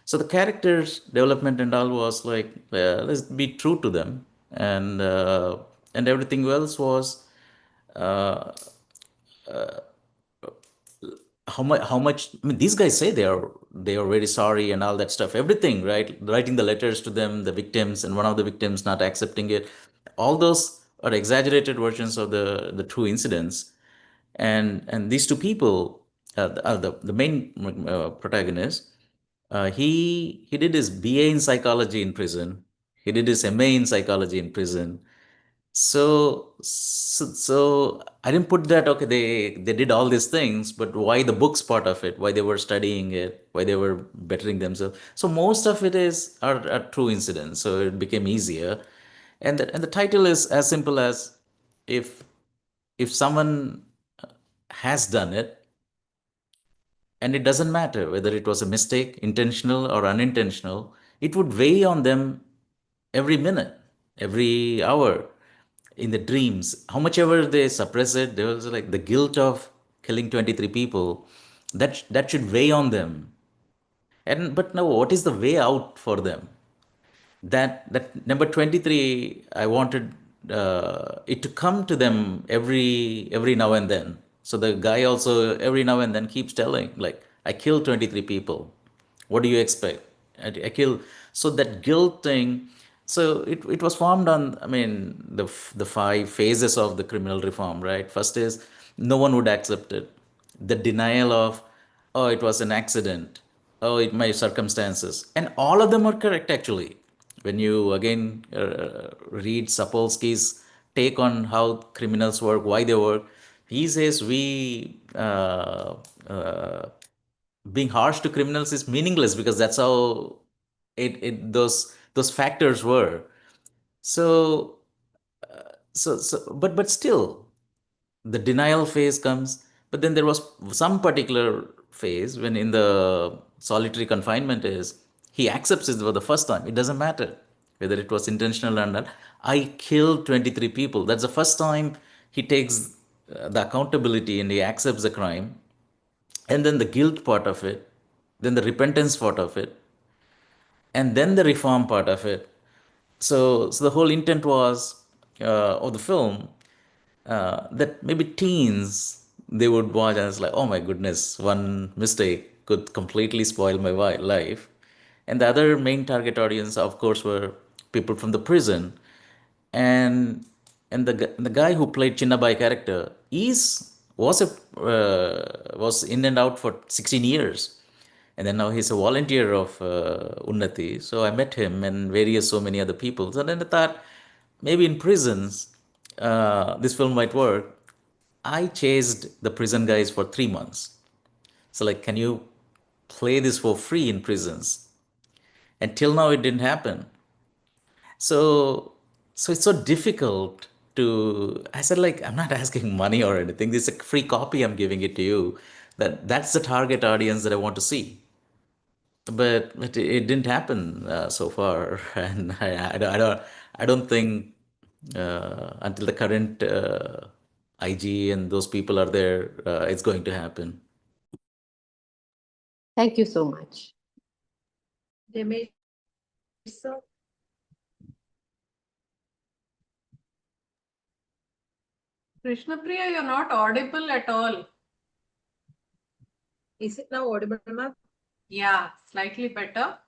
So the characters development and all was like, let's be true to them, and everything else was uh, how much. I mean, these guys say they are very sorry and all that stuff, everything, right? Writing the letters to them, the victims, and one of the victims not accepting it. All those are exaggerated versions of the true incidents. And these two people, the main protagonist, he did his BA in psychology in prison. He did his MA in psychology in prison. So I didn't put that, okay, they did all these things, but why the books part of it, why they were studying it, why they were bettering themselves. So most of it are true incidents. So it became easier. And the title is as simple as, if someone has done it, and it doesn't matter whether it was a mistake, intentional or unintentional, it would weigh on them every minute, every hour, in the dreams. How much ever they suppress it, there was like the guilt of killing 23 people. That should weigh on them. And but now, what is the way out for them? That number 23, I wanted it to come to them every now and then. So the guy also every now and then keeps telling, like, I killed 23 people, what do you expect? I killed. So that guilt thing. So it was formed on, I mean, the five phases of the criminal reform, right? First is, no one would accept it. The denial of, oh, it was an accident, oh, it my circumstances, and all of them are correct actually. When you again read Sapolsky's take on how criminals work, why they work, he says being harsh to criminals is meaningless, because that's how those factors were. So but still, the denial phase comes. But then there was some particular phase when, in the solitary confinement, is he accepts it for the first time. It doesn't matter whether it was intentional or not. I killed 23 people. That's the first time he takes the accountability, and he accepts the crime. And then the guilt part of it, then the repentance part of it, and then the reform part of it. So the whole intent was of the film, that maybe teens, they would watch and it's like, oh my goodness, one mistake could completely spoil my life. And the other main target audience, of course, were people from the prison. And the guy who played Chinnabai character was in and out for 16 years, and then now he's a volunteer of Unnati. So I met him and so many other people. So then I thought maybe in prisons this film might work. I chased the prison guys for 3 months. So like, can you play this for free in prisons? And till now it didn't happen. So it's so difficult to. I said, like, I'm not asking money or anything. This is a free copy. I'm giving it to you. That's the target audience that I want to see. But it didn't happen so far, and I don't think until the current IG and those people are there, it's going to happen. Thank you so much. Demesh, sir. Krishnapriya, you're not audible at all. Is it now audible, ma'am? Yeah, slightly better.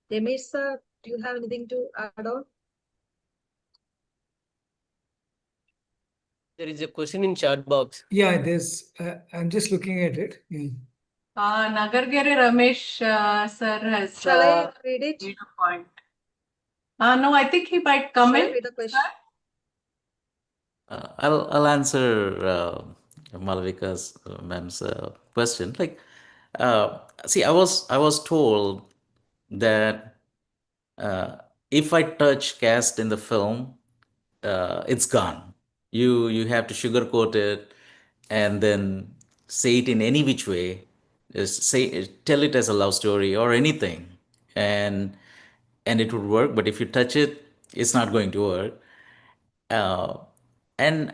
Demesh, sir, do you have anything to add on? There is a question in chat box. Yeah, there's. I'm just looking at it. Yeah. Nagargiri Ramesh sir has Shall I read it? made a point. No, I think he might come Shall I in. read the question? I'll answer Malavika's ma'am's question. Like, see, I was told that if I touch caste in the film, it's gone. You have to sugarcoat it and then say it in any which way. Just tell it as a love story or anything, and it would work. But if you touch it, it's not going to work. Uh, and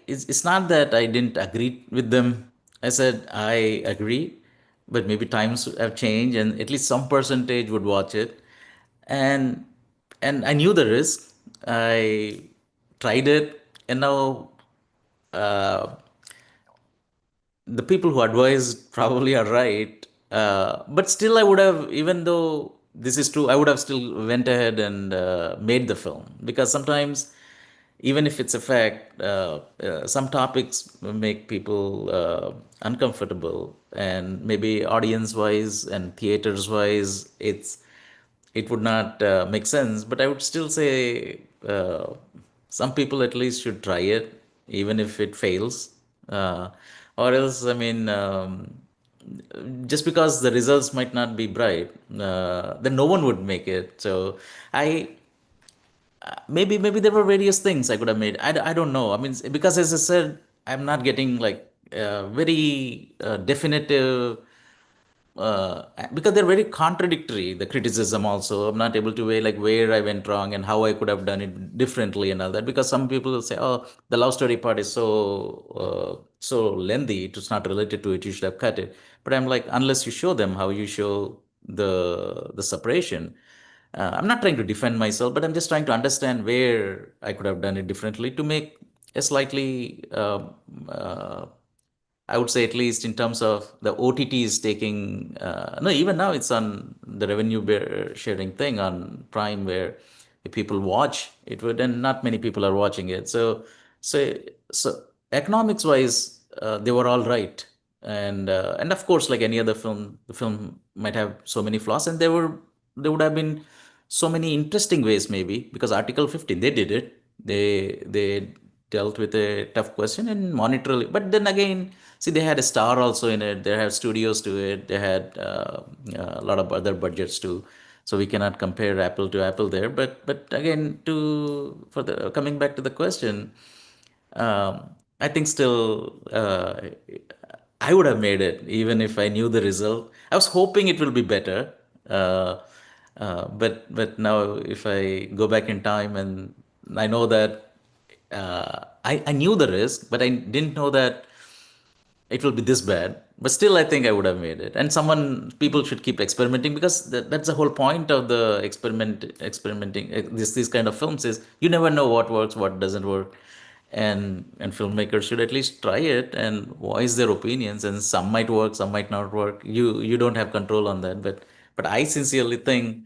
it's not that I didn't agree with them. I said I agree, but maybe times have changed, and at least some percentage would watch it. And I knew the risk. I tried it, and now the people who advised probably are right. But still, I would have, even though this is true, I would have still went ahead and made the film, because sometimes, even if it's a fact, some topics make people uncomfortable, and maybe audience wise and theaters wise, it would not make sense. But I would still say some people at least should try it, even if it fails. Or else, I mean, just because the results might not be bright, then no one would make it. So I maybe there were various things I could have made. I don't know. I mean, because as I said, I'm not getting like very definitive, because they're very contradictory, the criticism also. I'm not able to weigh like where I went wrong and how I could have done it differently and all that, because some people will say, oh, the love story part is so lengthy, it's not related to it, you should have cut it. But I'm like, unless you show them how you show the separation, I'm not trying to defend myself, but I'm just trying to understand where I could have done it differently to make a slightly I would say, at least in terms of the OTT is taking, no, even now it's on the sharing thing on Prime, where if people watch it would, and not many people are watching it. So, so economics wise, they were all right. And of course, like any other film, the film might have so many flaws, and there would have been so many interesting ways, maybe, because Article 15, they did it. They dealt with a tough question and monetarily. But then again, see, they had a star also in it. They had studios to it. They had a lot of other budgets too. So we cannot compare apple to apple there. But again, coming back to the question, I think still I would have made it even if I knew the result. I was hoping it will be better. But now if I go back in time and I know that I knew the risk, but I didn't know that it will be this bad. But still, I think I would have made it. And people should keep experimenting, because that's the whole point of the experimenting. These kind of films is you never know what works, what doesn't work. and filmmakers should at least try it and voice their opinions, and some might work, some might not work. You don't have control on that, but I sincerely think,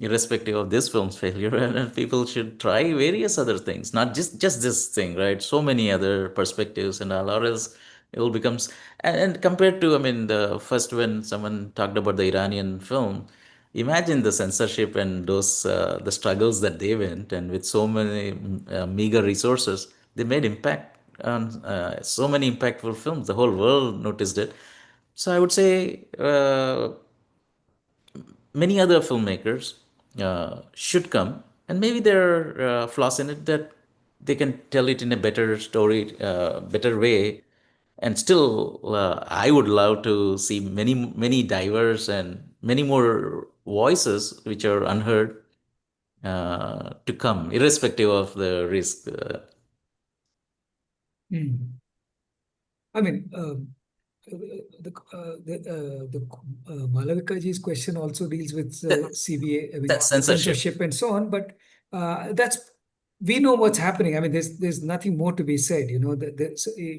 irrespective of this film's failure, and people should try various other things, not just this thing, right? So many other perspectives and all, or else it will becomes. And compared to, I mean, the first, when someone talked about the Iranian film, imagine the censorship and those the struggles that they went, and with so many meager resources, they made impact on so many impactful films. The whole world noticed it. So I would say many other filmmakers should come, and maybe there are flaws in it that they can tell it in a better story, better way. And still, I would love to see many diverse and many more voices which are unheard to come, irrespective of the risk. I mean, the Malavika ji's question also deals with CBA, I mean, That censorship. censorship and so on. But that's, we know what's happening. I mean, there's nothing more to be said. You know,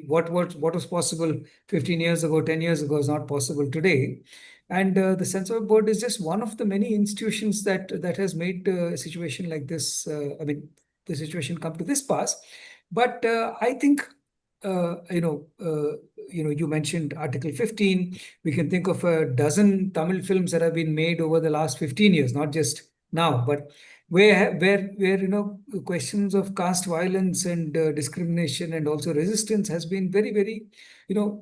what was possible 15 years ago, 10 years ago is not possible today. And the censor board is just one of the many institutions that has made a situation like this. I mean, the situation come to this pass. But I think you mentioned Article 15. We can think of a dozen Tamil films that have been made over the last 15 years, not just now, but where questions of caste violence and discrimination and also resistance has been very, very,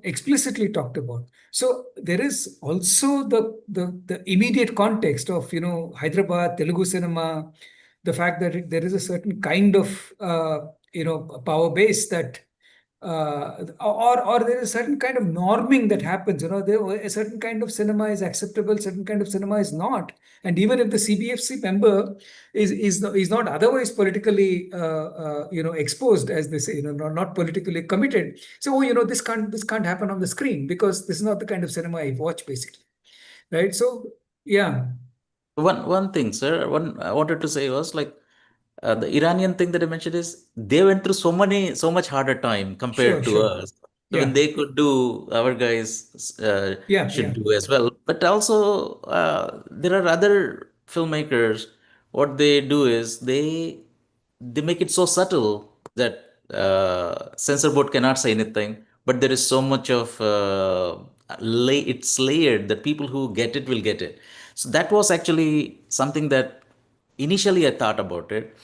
explicitly talked about. So there is also the immediate context of, Hyderabad, Telugu cinema, the fact that there is a certain kind of, power base that or there is a certain kind of norming that happens. A certain kind of cinema is acceptable, certain kind of cinema is not. And even if the CBFC member is not otherwise politically exposed, as they say, not politically committed. So this can't happen on the screen because this is not the kind of cinema I watch, basically, right? So yeah. One thing, sir, I wanted to say was like, the Iranian thing that I mentioned is they went through so much harder time compared to Sure. us. So when they could do, our guys should do as well. But also, there are other filmmakers. What they do is they make it so subtle that censor board cannot say anything. But there is so much of it's layered that people who get it will get it. So that was actually something that initially I thought about it,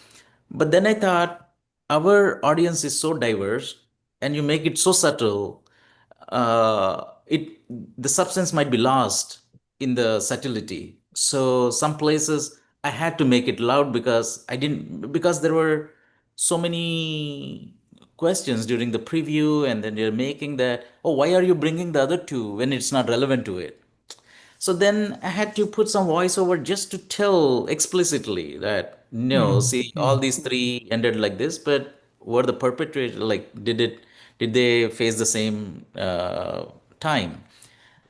but then I thought our audience is so diverse, and you make it so subtle, it the substance might be lost in the subtlety. So some places I had to make it loud because there were so many questions during the preview, and then you're making that, oh, why are you bringing the other two when it's not relevant to it? So then I had to put some voiceover just to tell explicitly that no, see, all these three ended like this, but were the perpetrators, like, did they face the same time?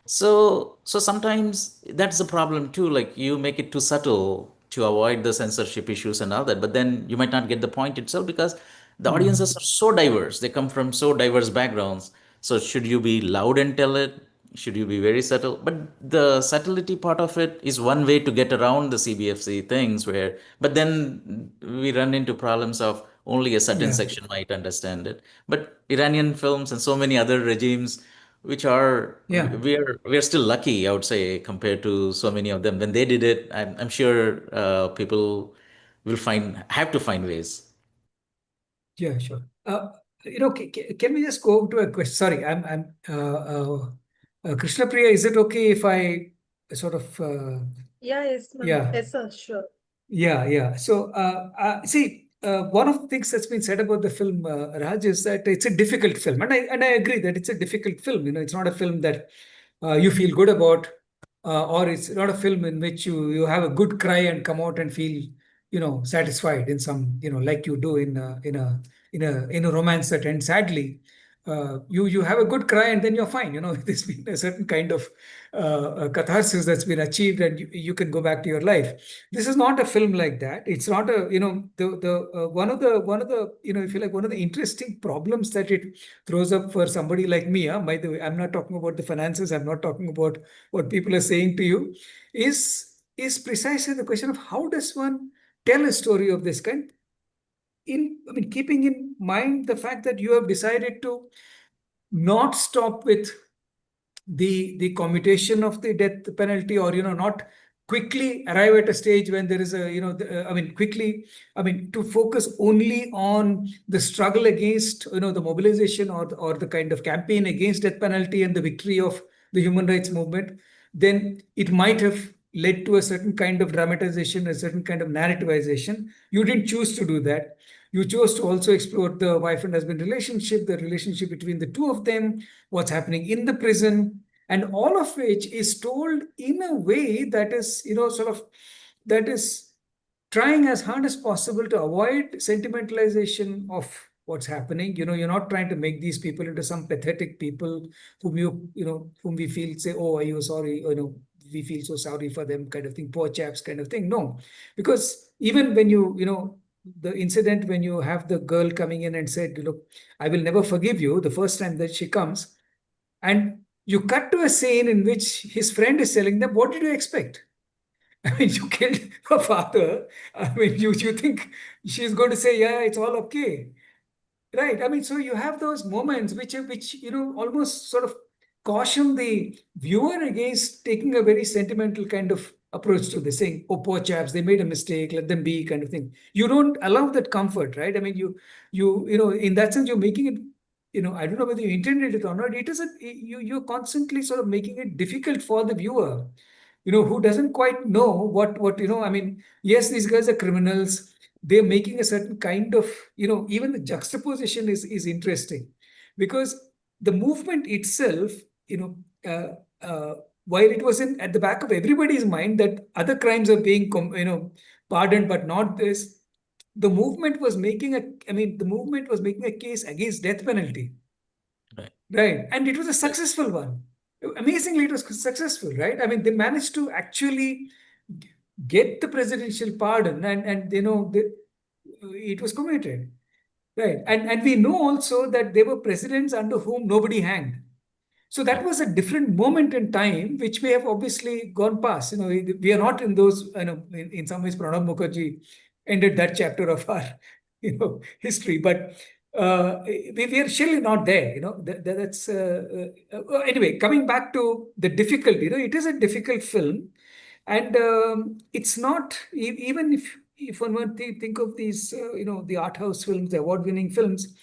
So sometimes that's the problem too. Like, you make it too subtle to avoid the censorship issues and all that, but then you might not get the point itself because the audiences are so diverse. They come from so diverse backgrounds. So should you be loud and tell it? Should you be very subtle? But the subtlety part of it is one way to get around the CBFC things but then we run into problems of only a certain section might understand it. But Iranian films and so many other regimes, which are we're still lucky, I would say, compared to so many of them. When they did it, I'm sure people will have to find ways. Yeah, sure. Can we just go to a question? Sorry, I'm Krishna Priya. Is it okay if I sort of? Yes, sir, sure. Yeah. So see, one of the things that's been said about the film, Raj, is that it's a difficult film, and I agree that it's a difficult film. It's not a film that you feel good about, or it's not a film in which you have a good cry and come out and feel satisfied in some like you do in a romance that ends sadly. you have a good cry and then you're fine. There's been a certain kind of catharsis that's been achieved, and you can go back to your life. This is not a film like that. It's not a the one of the if you like, one of the interesting problems that it throws up for somebody like me. By the way, I'm not talking about the finances. I'm not talking about what people are saying to you. Is precisely the question of how does one tell a story of this kind, keeping in mind the fact that you have decided to not stop with the commutation of the death penalty, or not quickly arrive at a stage when there is a quickly, to focus only on the struggle against the mobilization, or the kind of campaign against death penalty and the victory of the human rights movement. Then it might have led to a certain kind of dramatization, a certain kind of narrativization. You didn't choose to do that. You chose to also explore the wife and husband relationship, the relationship between the two of them, what's happening in the prison, and all of which is told in a way that is, that is trying as hard as possible to avoid sentimentalization of what's happening. You're not trying to make these people into some pathetic people whom whom we feel say, oh, are you sorry? We feel so sorry for them, kind of thing, poor chaps, kind of thing. No, because even when the incident when you have the girl coming in and said, look, I will never forgive you, the first time that she comes, and you cut to a scene in which his friend is telling them, what did you expect? You killed her father. You think she's going to say, yeah, it's all okay. Right. So you have those moments which almost sort of caution the viewer against taking a very sentimental kind of approach to this, saying, oh, poor chaps, they made a mistake, let them be, kind of thing. You don't allow that comfort, right? In that sense, you're making it, I don't know whether you intended it or not. It is you're constantly sort of making it difficult for the viewer, who doesn't quite know what yes, these guys are criminals. They're making a certain kind of, even the juxtaposition is interesting, because the movement itself, while it was at the back of everybody's mind that other crimes are being, pardoned, but not this, the movement was making a case against death penalty. Right. And it was a successful one. Amazingly, it was successful, right? They managed to actually get the presidential pardon, and it was committed. Right. And we know also that there were presidents under whom nobody hanged. So that was a different moment in time, which we have obviously gone past. We are not in those, in some ways, Pranab Mukherjee ended that chapter of our, history. But we are surely not there. That's anyway. Coming back to the difficulty, it is a difficult film, and it's not even if one were to think of these, the art house films, the award-winning films,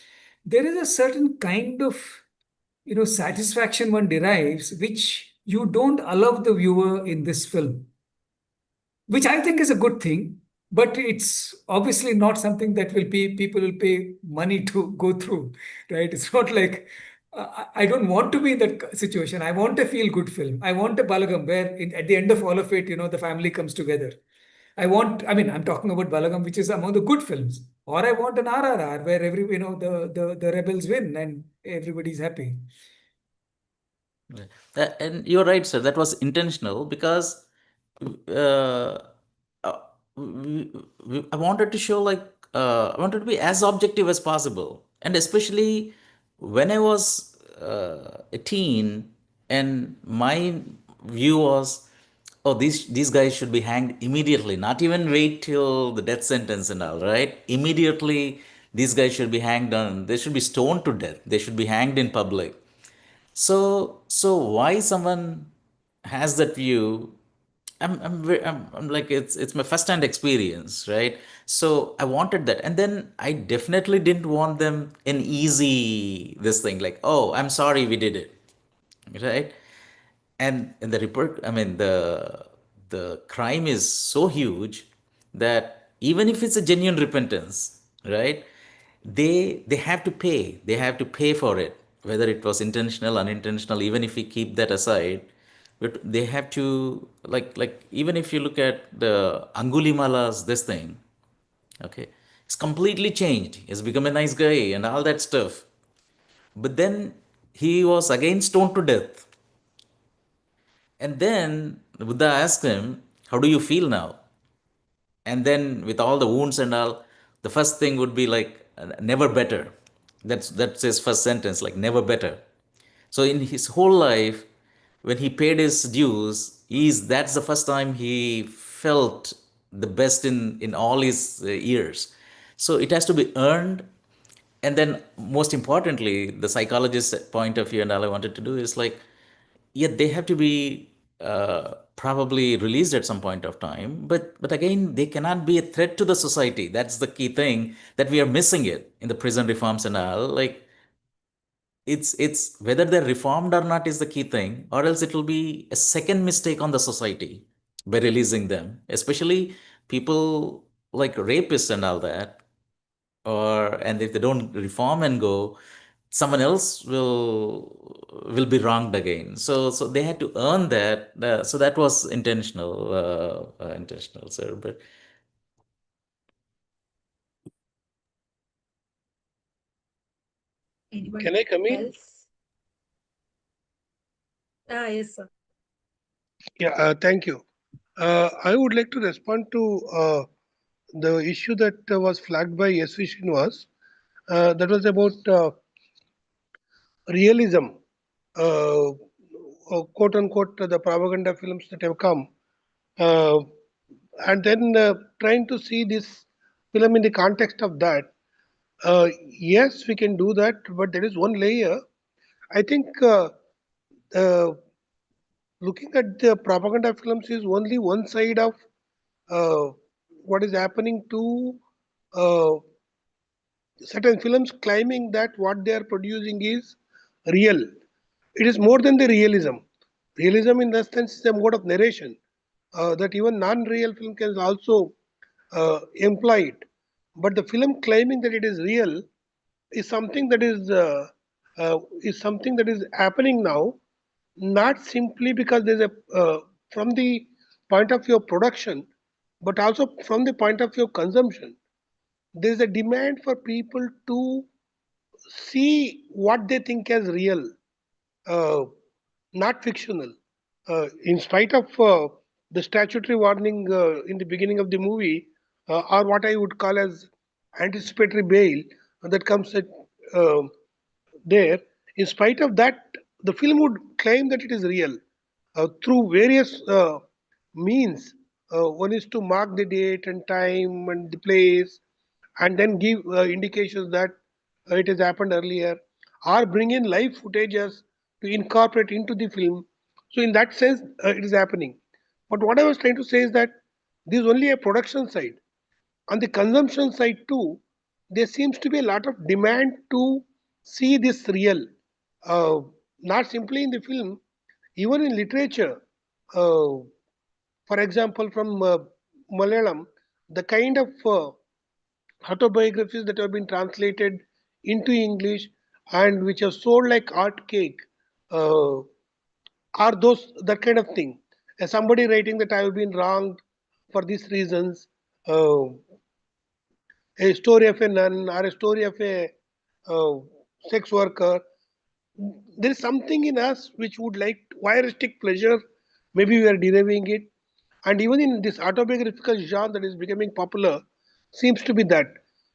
there is a certain kind of satisfaction one derives, which you don't allow the viewer in this film, which I think is a good thing. But it's obviously not something that people will pay money to go through, right? It's not like I don't want to be in that situation. I want a feel-good film. I want a Balagam where at the end of all of it, the family comes together. I'm talking about Balagam, which is among the good films. Or I want an RRR where the rebels win and everybody's happy. And you're right, sir. That was intentional because uh, I wanted to show I wanted to be as objective as possible, and especially when I was a teen, and my view was, oh, these guys should be hanged immediately, not even wait till the death sentence and all, right? Immediately, these guys should be hanged they should be stoned to death. They should be hanged in public. So why someone has that view? I'm like, it's my first hand experience, right? So I wanted that, and then I definitely didn't want them an easy this thing like, oh, I'm sorry we did it, right? And the report, the crime is so huge that even if it's a genuine repentance, right? They have to pay. They have to pay for it, whether it was intentional, unintentional. Even if we keep that aside, but they have to even if you look at the Angulimala's this thing, okay, it's completely changed. He's become a nice guy and all that stuff. But then he was again stoned to death. And then Buddha asked him, "How do you feel now?" And then with all the wounds and all, the first thing would be like, never better. That's his first sentence, like never better. So in his whole life, when he paid his dues, that's the first time he felt the best in all his years. So it has to be earned. And then most importantly, the psychologist point of view, and all I wanted to do is like, yet they have to be probably released at some point of time, but again they cannot be a threat to the society. That's the key thing, that we are missing it in the prison reforms and all. Like, it's whether they're reformed or not is the key thing, or else it will be a second mistake on the society by releasing them, especially people like rapists and all that. And if they don't reform and go, someone else will be wronged again. So they had to earn that. So that was intentional, sir. But Anyone Can I come in? else? Yes, sir. Yeah, thank you. I would like to respond to the issue that was flagged by S V Srinivas. That was about realism, quote unquote, the propaganda films that have come. Uh, and then trying to see this film in the context of that. Yes, we can do that, but there is one layer. I think uh, looking at the propaganda films is only one side of uh, what is happening to uh, certain films claiming that what they are producing is real. It is more than the realism. Realism, in that sense, is a mode of narration that even non-real film can also imply it. But the film claiming that it is real is something that is happening now, not simply because there's a from the point of view of production, but also from the point of view of consumption. There is a demand for people to see what they think as real, uh, not fictional. In spite of the statutory warning in the beginning of the movie, or what I would call as anticipatory bail that comes uh, there, in spite of that, the film would claim that it is real through various means. One is to mark the date and time and the place, and then give indications that it has happened earlier, or bring in live footages to incorporate into the film. So, in that sense, it is happening. But what I was trying to say is that this is only a production side. On the consumption side too, there seems to be a lot of demand to see this real, uh, not simply in the film, even in literature. Uh, for example, from Malayalam, the kind of autobiographies that have been translated into English and which are sold like art cake uh, are those that kind of thing. Somebody writing that I have been wronged for these reasons, uh, a story of a nun or a story of a uh, sex worker. There is something in us which would like voyeuristic pleasure. Maybe we are deriving it, and even in this autobiographical genre that is becoming popular, seems to be that.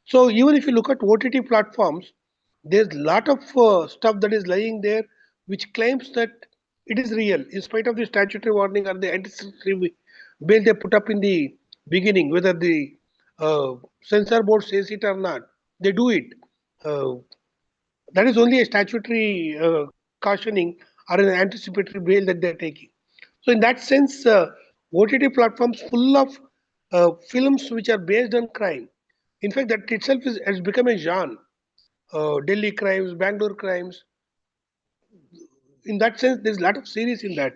So even if you look at OTT platforms, there's a lot of stuff that is lying there, which claims that it is real, in spite of the statutory warning or the anticipatory bail they put up in the beginning, whether the censor board says it or not, they do it. Uh, that is only a statutory cautioning or an anticipatory bail that they're taking. So, in that sense, OTT platforms full of films which are based on crime. In fact, that itself has become a genre. Delhi crimes, Bangalore crimes. In that sense, there's a lot of series in that.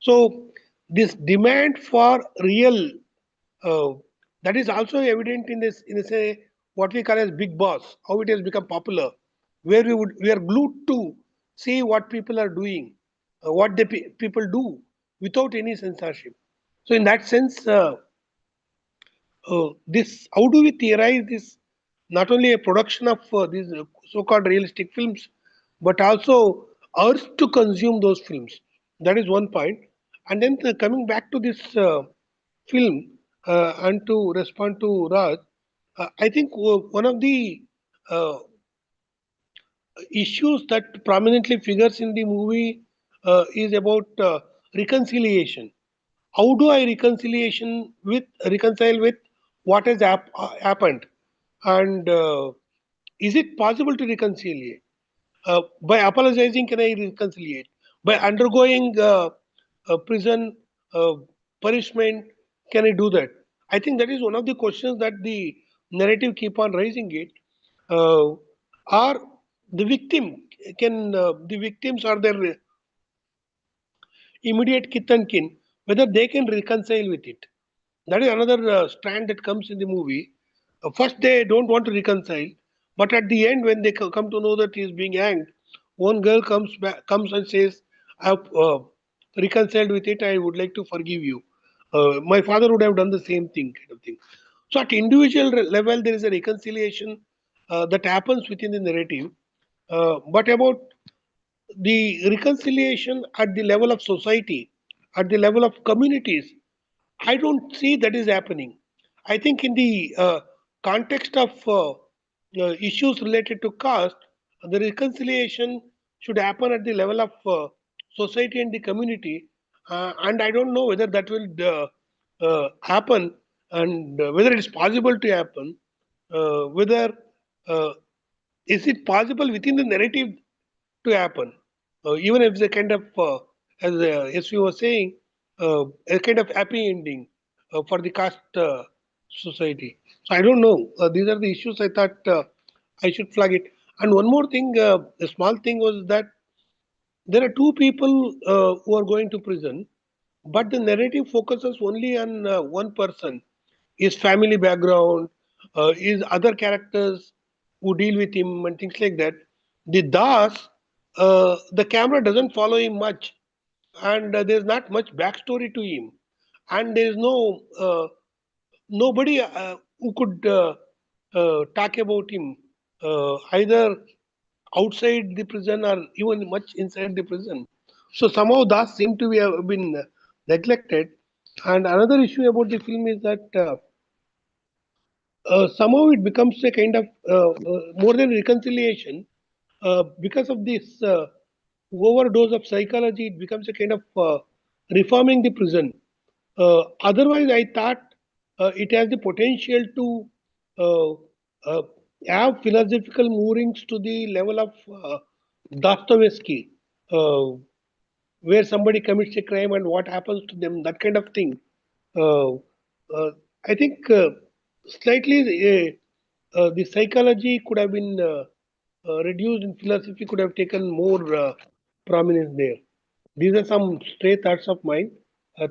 So, this demand for real uh, that is also evident in this, in say what we call as Big Boss, how it has become popular, where we are glued to see what people are doing, what the people do without any censorship. So in that sense, this how do we theorize this? Not only a production of these so-called realistic films, but also urged to consume those films. That is one point. And then coming back to this film and to respond to Raj, I think one of the uh, issues that prominently figures in the movie is about reconciliation. How do I reconcile with what has happened, and is it possible to reconcile? By apologizing, can I reconcile? By undergoing prison uh, punishment, can I do that? I think that is one of the questions that the narrative keep on raising it. Are the victim can the victims or their immediate kith and kin, whether they can reconcile with it? That is another strand that comes in the movie. First, they don't want to reconcile, but at the end, when they come to know that he is being hanged, one girl comes and says, "I've reconciled with it. I would like to forgive you. My father would have done the same thing," kind of thing. So, at individual level, there is a reconciliation that happens within the narrative. But about the reconciliation at the level of society, at the level of communities, I don't see that is happening. I think in the context of issues related to caste, the reconciliation should happen at the level of society and the community. And I don't know whether that will happen, and whether it is possible to happen, whether uh, is it possible within the narrative to happen, even if it's a kind of, as SV was saying, a kind of happy ending for the caste society. So I don't know. These are the issues I thought I should flag it. And one more thing, a small thing was that there are two people who are going to prison, but the narrative focuses only on one person, his family background, his other characters who deal with him, and things like that. The Das, the camera doesn't follow him much, and there's not much backstory to him, and there is nobody who could talk about him either outside the prison or even much inside the prison. So somehow Das seem to be have been neglected. And another issue about the film is that somehow it becomes a kind of more than reconciliation, because of this overdose of psychology. It becomes a kind of reforming the prison. Otherwise, I thought it has the potential to uh, uh, have philosophical moorings to the level of Dostoevsky, where somebody commits a crime and what happens to them, that kind of thing. Uh, I think slightly the psychology could have been reduced, and philosophy could have taken more prominence there. These are some stray thoughts of mine.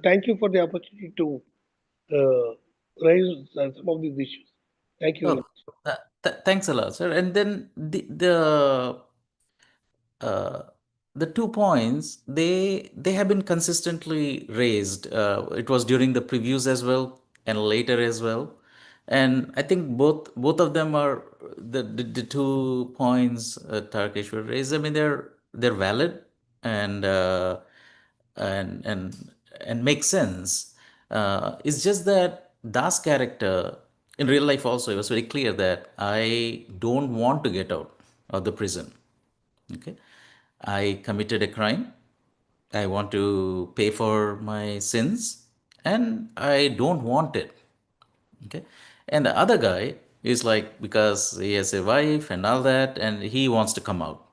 Thank you for the opportunity to raise some of these issues. Thank you very Oh, much. thanks a lot, sir. And then uh, the 2 points, they have been consistently raised. It was during the previews as well and later as well. And I think both of them are the 2 points Tarkeshwar raised. I mean, they're valid and and and and make sense. It's just that Das character in real life also, it was very clear that I don't want to get out of the prison. Okay, I committed a crime. I want to pay for my sins, and I don't want it. Okay, and the other guy is like, because he has a wife and all that, and he wants to come out.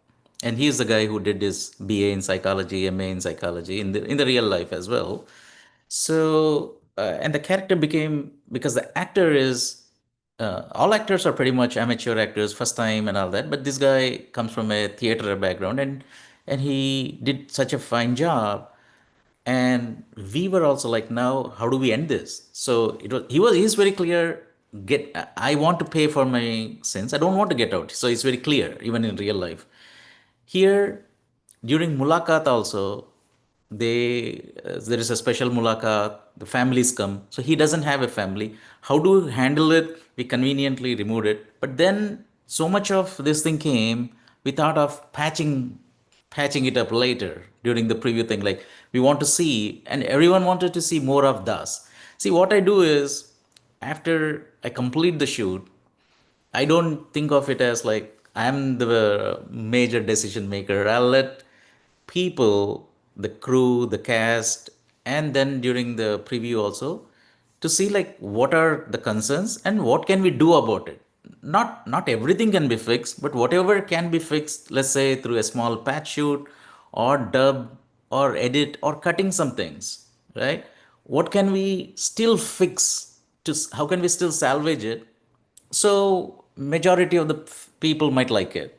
And he is the guy who did his BA in psychology, MA in psychology in the real life as well. So, and the character became, because the actor is, all actors are pretty much amateur actors, first time and all that. But this guy comes from a theater background, and he did such a fine job. And we were also like, now how do we end this? So he's very clear. I want to pay for my sins. I don't want to get out. So it's very clear, even in real life. Here, during Mulakat also, there is a special Mulakat. The families come, so he doesn't have a family. How do we handle it? We conveniently removed it, but then so much of this thing came. we thought of patching it up later during the preview thing. Like we want to see, and everyone wanted to see more of Das. See, what I do is after I complete the shoot, I don't think of it as like I'm the major decision maker. I'll let people, the crew, the cast, and then during the preview also to see like what are the concerns and what can we do about it. Not everything can be fixed, but whatever can be fixed, let's say through a small patch shoot or dub or edit or cutting some things, right? What can we still fix to how can we still salvage it so majority of the people might like it,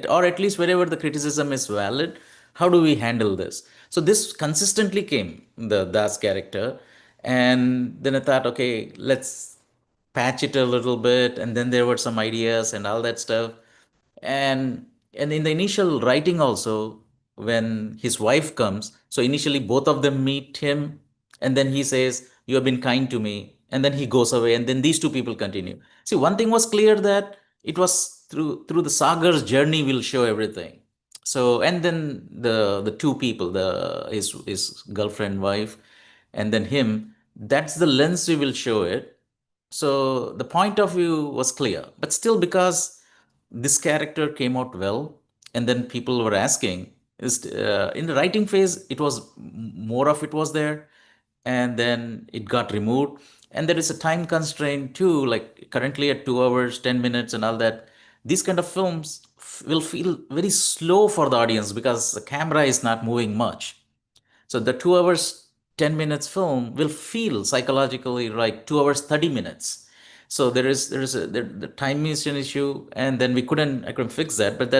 or at least wherever the criticism is valid, how do we handle this? So this consistently came the Das character, and then I thought, okay, let's patch it a little bit, and then there were some ideas and all that stuff, and in the initial writing also, when his wife comes, so initially both of them meet him, and then he says, you have been kind to me, and then he goes away, and then these two people continue. See, one thing was clear, that it was through the Sagar's journey will show everything. So, and then the two people, his girlfriend, wife, and then him, that's the lens we will show it. So the point of view was clear, but still, because this character came out well, and then people were asking, is in the writing phase, it was more of it was there, and then it got removed, and there is a time constraint too. Like currently at 2 hours 10 minutes and all that, these kind of films will feel very slow for the audience because the camera is not moving much. So the 2 hours, 10 minutes film will feel psychologically like 2 hours, 30 minutes. So the time is an issue, and then I couldn't fix that. But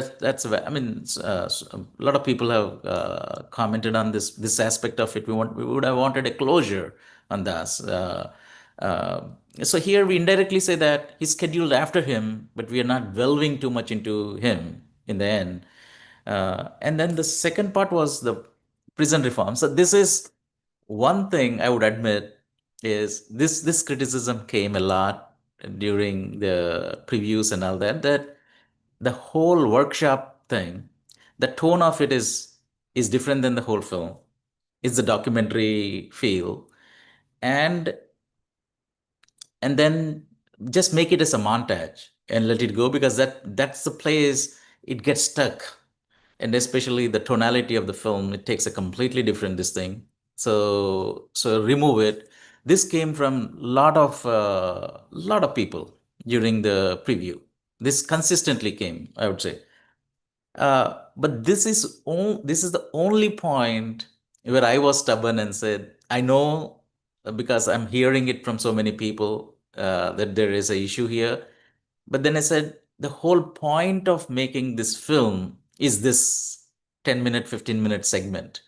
I mean, a lot of people have commented on this aspect of it. We would have wanted a closure on this. So here we indirectly say that he's scheduled after him, but we are not delving too much into him in the end. And then the second part was the prison reform. So this is one thing I would admit is this criticism came a lot during the previews and all that, that the whole workshop thing, the tone of it is different than the whole film. It's the documentary feel, and then just make it as a montage and let it go, because that's the place it gets stuck. And especially the tonality of the film, it takes a completely different this thing. So remove it. This came from lot of people during the preview. This consistently came, I would say. But this is the only point where I was stubborn and said, I know, because I'm hearing it from so many people, that there is an issue here. But then I said, the whole point of making this film is this 10-minute, 15-minute segment.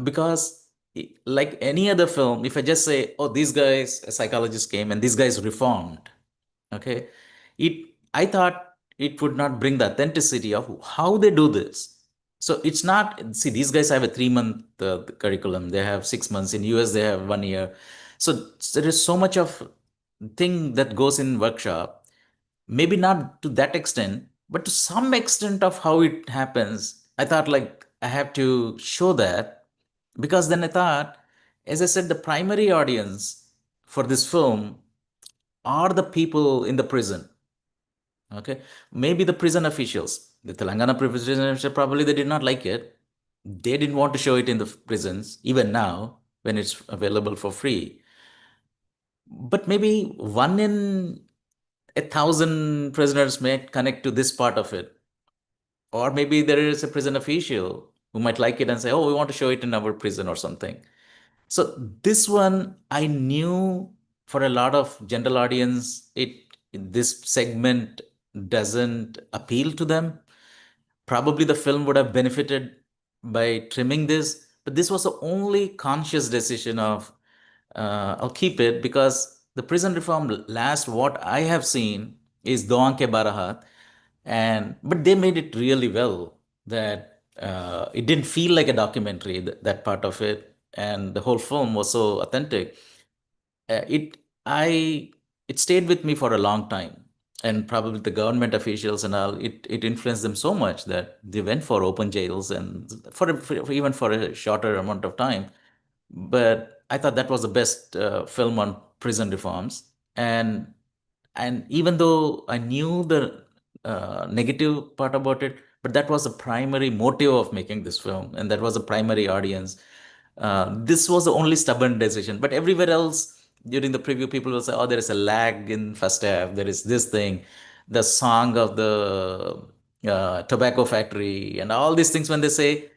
Because like any other film, if I just say, oh, these guys, a psychologist came and these guys reformed, okay, I thought it would not bring the authenticity of how they do this. So it's not, see, these guys have a 3-month curriculum. They have 6 months. In US, they have 1 year. So there is so much of thing that goes in workshop. Maybe not to that extent, but to some extent of how it happens. I thought like I have to show that, because then I thought, as I said, the primary audience for this film are the people in the prison. Okay, maybe the prison officials, the Telangana prison officials, probably they did not like it. They didn't want to show it in the prisons, even now when it's available for free. But maybe 1 in 1,000 prisoners may connect to this part of it. Or maybe there is a prison official who might like it and say, oh, we want to show it in our prison or something. So this one, I knew for a lot of general audience, this segment doesn't appeal to them. Probably the film would have benefited by trimming this, but this was the only conscious decision of, I'll keep it, because the prison reform last, what I have seen is Doan Ke Barahat, but they made it really well, that it didn't feel like a documentary, that part of it, and the whole film was so authentic. It stayed with me for a long time. and probably the government officials and all, it influenced them so much that they went for open jails and for even for a shorter amount of time. But I thought that was the best film on prison reforms. And even though I knew the negative part about it, but that was the primary motive of making this film, and that was the primary audience. This was the only stubborn decision. But everywhere else, during the preview, people will say, "Oh, there is a lag in first half. There is this thing, the song of the tobacco factory, and all these things." When they say,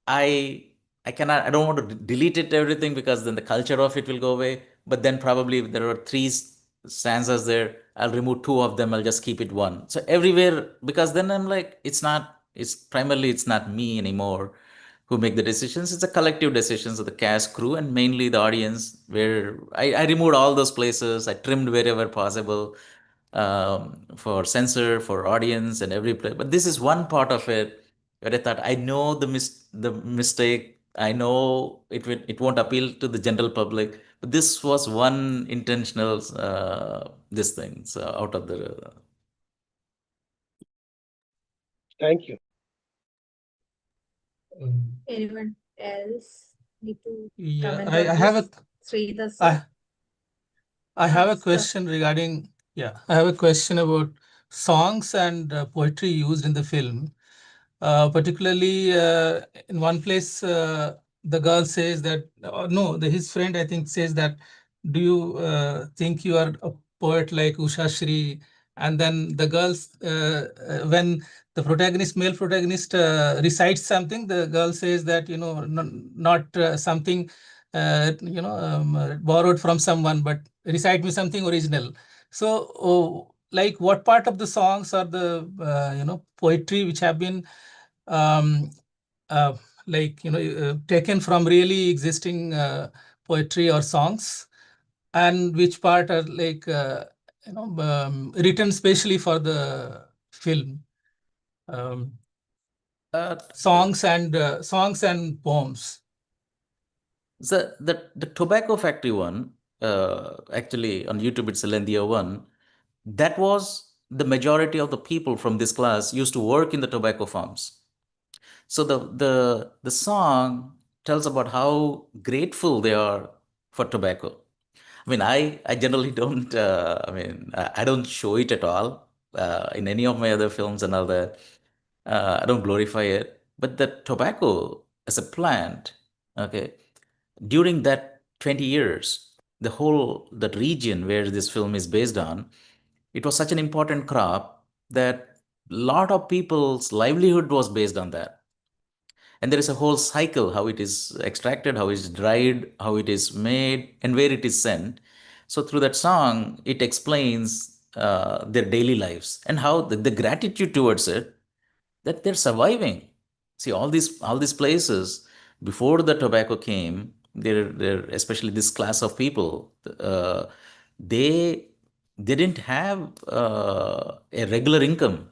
I I don't want to delete it everything because then the culture of it will go away. But then probably if there are three stanzas there, I'll remove two of them. I'll just keep it one. So everywhere, because then I'm like, it's primarily it's not me anymore who make the decisions. It's a collective decisions of the cast, crew, and mainly the audience. Where I removed all those places. I trimmed wherever possible for censor, for audience, and every place. But this is one part of it where I thought I know the mistake. I know it won't appeal to the general public. But this was one intentional this thing. So out of the Thank you. Anyone else need to Yeah, comment I on have a this? Sridhar sir? I I have a Sir. question regarding, yeah, I have a question about songs and poetry used in the film. Particularly in one place, the girl says that, no, his friend, I think, says that, do you think you are a poet like Usha Shri? And then the girls, when the protagonist, male protagonist, recites something, the girl says that, not something, borrowed from someone, but recite me something original. So, like, what part of the songs or the, poetry which have been um, uh, taken from really existing poetry or songs, and which part are like written specially for the film, um, uh, songs and poems. the tobacco factory one, actually on YouTube it's a lengthier one. That was the majority of the people from this class used to work in the tobacco farms. So the song tells about how grateful they are for tobacco. I mean, I generally don't. I don't show it at all in any of my other films and all that. I don't glorify it. But the tobacco as a plant, okay, during that 20 years, the whole that region where this film is based on, it was such an important crop that a lot of people's livelihood was based on that. And there is a whole cycle how it is extracted, how it is dried, how it is made, and where it is sent. So through that song, it explains their daily lives and how the gratitude towards it, that they're surviving. See, all these places before the tobacco came, they're especially this class of people, they they didn't have a regular income,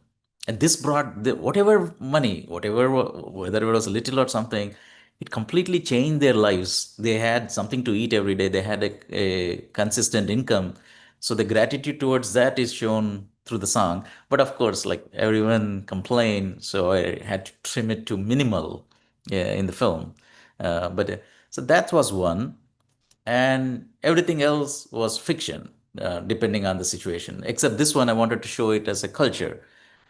and this brought whatever money, whether it was little or something, it completely changed their lives. They had something to eat every day. They had a consistent income. So the gratitude towards that is shown through the song. But of course, like everyone complained, so I had to trim it to minimal, yeah, in the film. So that was one, and everything else was fiction, depending on the situation. Except this one, I wanted to show it as a culture,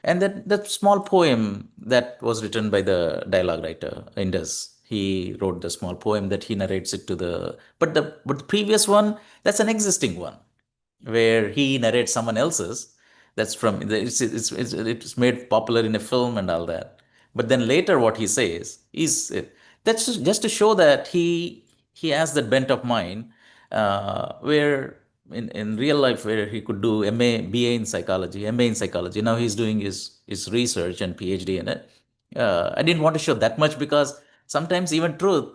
and that small poem that was written by the dialogue writer Indus. He wrote the small poem that he narrates it to the. But the previous one, that's an existing one where he narrates someone else's. That's from it's made popular in a film and all that. But then later, what he says is that's just to show that he has that bent of mind, where in real life where he could do MA, BA in psychology, MA in psychology. Now he's doing his research and PhD in it. I didn't want to show that much because sometimes even truth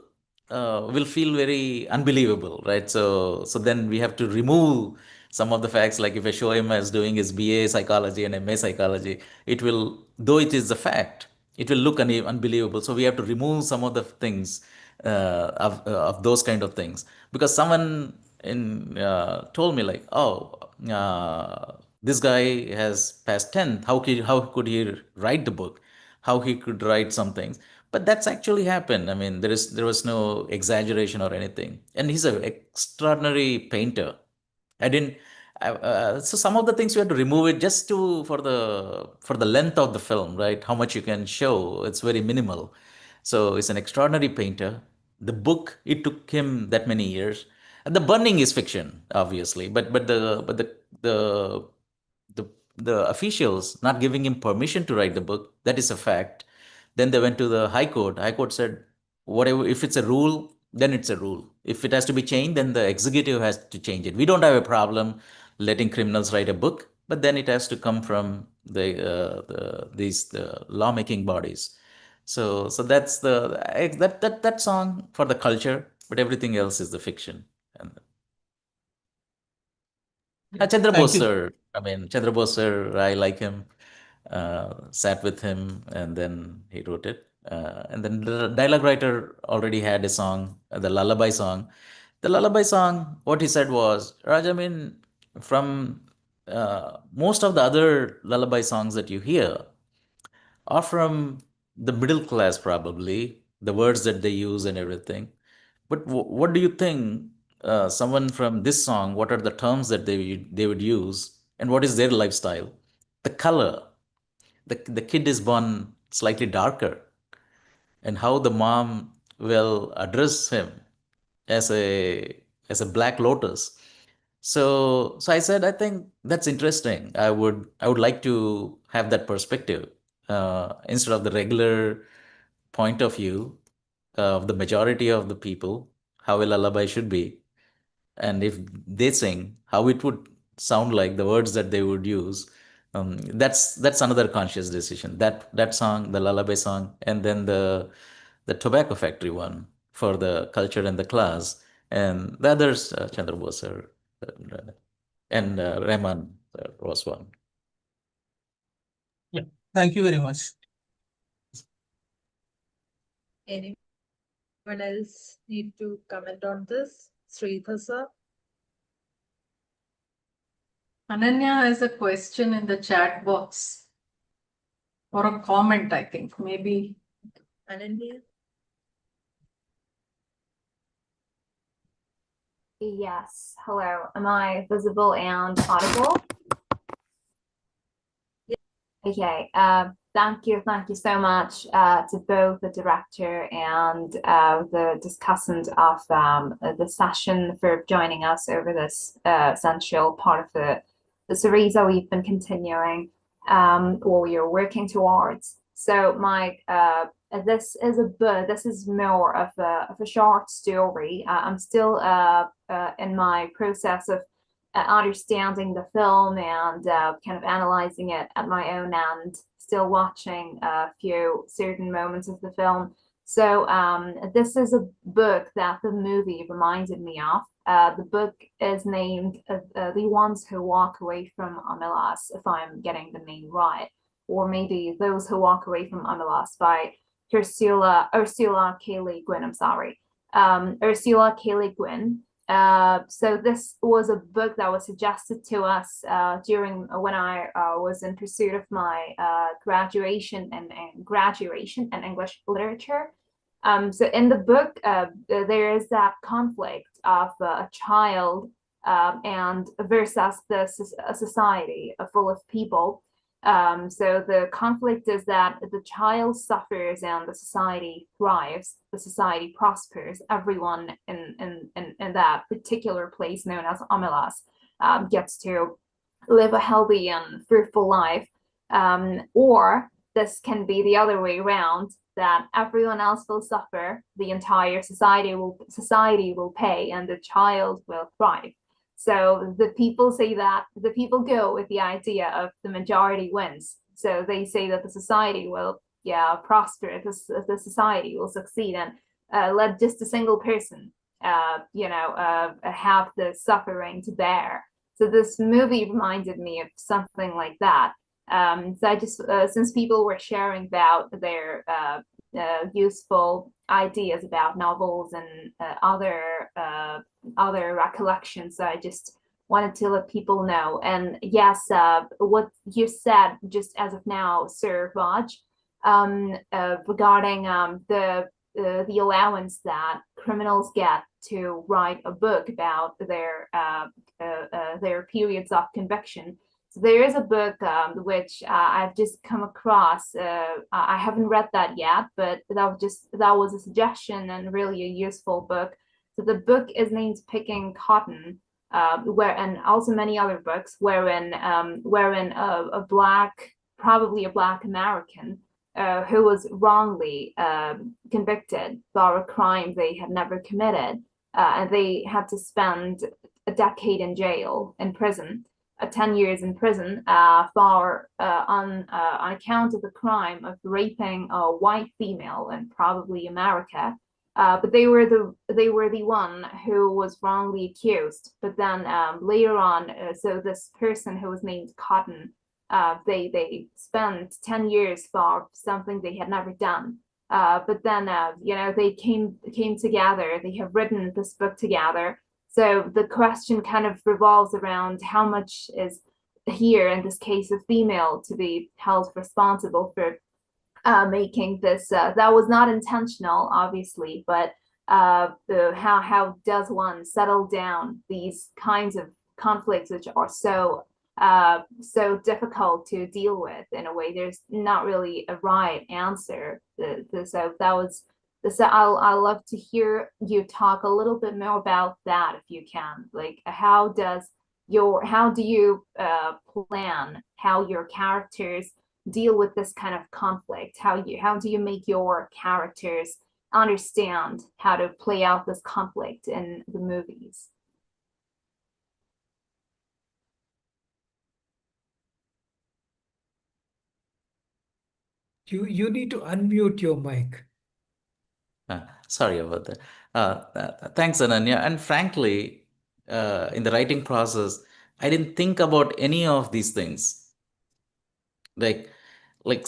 will feel very unbelievable, right? So then we have to remove some of the facts. Like if I show him as doing his BA psychology and MA psychology, it will, though it is a fact, it will look unbelievable. So we have to remove some of the things of those kind of things, because someone told me like, oh, this guy has passed 10th. How could he write the book? How he could write some things? But that's actually happened. I mean, there was no exaggeration or anything. And he's an extraordinary painter. I didn't. So some of the things we had to remove it just to for the length of the film, right? How much you can show. It's very minimal. So he's an extraordinary painter. The book, it took him that many years. And the burning is fiction, obviously, the the officials not giving him permission to write the book, that is a fact. Then they went to the High Court. High Court said, whatever, if it's a rule, then it's a rule. If it has to be changed, then the executive has to change it. We don't have a problem letting criminals write a book, but then it has to come from the lawmaking bodies. So that's that song for the culture, but everything else is the fiction. And Chandra Thank Bose you. sir, I mean Chandra Bose sir, I like him. Sat with him, and then he wrote it. And then the dialogue writer already had a song, the lullaby song. The lullaby song, what he said was, Raj, I mean, from most of the other lullaby songs that you hear are from the middle class, probably, the words that they use and everything. But what do you think? Someone from this song, what are the terms that they would use, and what is their lifestyle? The color, the kid is born slightly darker, and how the mom will address him as a black lotus. So I said, I think that's interesting. I would like to have that perspective, instead of the regular point of view of the majority of the people, how a lullaby should be. And if they sing, how it would sound like, the words that they would use. That's another conscious decision. That song, the lullaby song, and then the tobacco factory one for the culture and the class, and the others, Chandra Bose sir, and Rahman was one. Yeah. Thank you very much. Anyone else need to comment on this? Sridhar sir? Ananya has a question in the chat box, or a comment, I think, maybe. Ananya? Yes. Hello. Am I visible and audible? Okay. Thank you so much to both the director and the discussant of the session for joining us over this essential part of the series that we've been continuing, or we are working towards. So Mike, this is a book. This is more of a short story. I'm still in my process of understanding the film and kind of analyzing it at my own end, still watching a few certain moments of the film. So this is a book that the movie reminded me of. The book is named The Ones Who Walk Away from Amilas, if I'm getting the name right, or maybe Those Who Walk Away from Amilas by Ursula K. Le Guin. I'm sorry, Ursula K. Le Guin. So this was a book that was suggested to us during when I was in pursuit of my graduation in English literature. So in the book, there is that conflict of a child and versus a society full of people. So the conflict is that the child suffers and the society thrives, the society prospers. Everyone in that particular place known as Amilas gets to live a healthy and fruitful life. Or this can be the other way around, that everyone else will suffer, the entire society will pay, and the child will thrive. So the people say that the people go with the idea of the majority wins. So they say that the society will, prosper, the society will succeed, and let just a single person, have the suffering to bear. So this movie reminded me of something like that. So I just, since people were sharing about their useful ideas about novels and other recollections, so I just wanted to let people know. And yes, what you said just as of now, Sir Raj, regarding the allowance that criminals get to write a book about their periods of conviction. So there is a book which I've just come across. I haven't read that yet, but that was a suggestion and really a useful book. So the book is named Picking Cotton, and also many other books wherein probably a Black American who was wrongly convicted for a crime they had never committed, and they had to spend a decade in jail, in prison, 10 years in prison on account of the crime of raping a white female in probably America. But they were the one who was wrongly accused. But then later on, so this person who was named Cotton, they spent 10 years for something they had never done. But then they came together. They have written this book together. So the question kind of revolves around how much is here in this case a female to be held responsible for making this. That was not intentional, obviously, but how does one settle down these kinds of conflicts which are so difficult to deal with in a way? There's not really a right answer. So that was. So I'll love to hear you talk a little bit more about that if you can. Like, how do you plan how your characters deal with this kind of conflict? How do you make your characters understand how to play out this conflict in the movies? You need to unmute your mic. Sorry about that. Thanks, Ananya. And frankly, in the writing process, I didn't think about any of these things. Like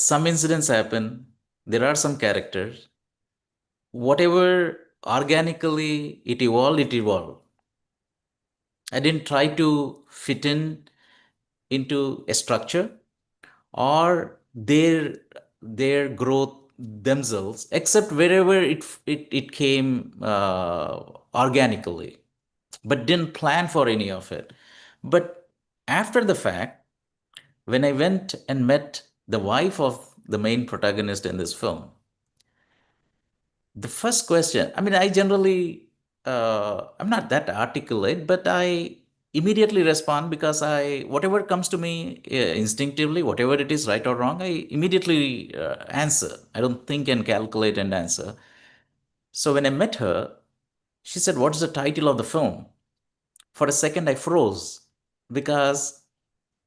some incidents happen, there are some characters. Whatever organically it evolved, it evolved. I didn't try to fit into a structure or their growth themselves, except wherever it came organically, but didn't plan for any of it. But after the fact, when I went and met the wife of the main protagonist in this film, the first question, I mean, I generally, I'm not that articulate, but I immediately respond because whatever comes to me instinctively, whatever it is, right or wrong, I immediately answer. I don't think and calculate and answer. So when I met her, she said, "What is the title of the film?" For a second, I froze because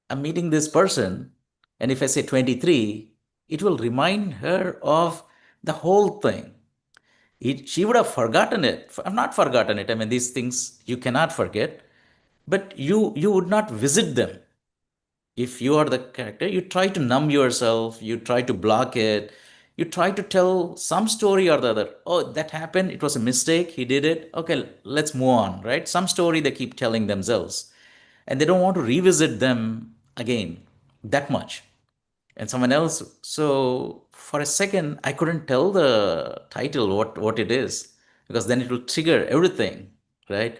I'm meeting this person, and if I say 23, it will remind her of the whole thing. She would have forgotten it. I've not forgotten it. I mean, these things you cannot forget, but you would not visit them. If you are the character, you try to numb yourself, you try to block it, you try to tell some story or the other. Oh, that happened, it was a mistake, he did it. Okay, let's move on, right? Some story they keep telling themselves, and they don't want to revisit them again that much. And someone else. So for a second, I couldn't tell the title what it is, because then it will trigger everything, right?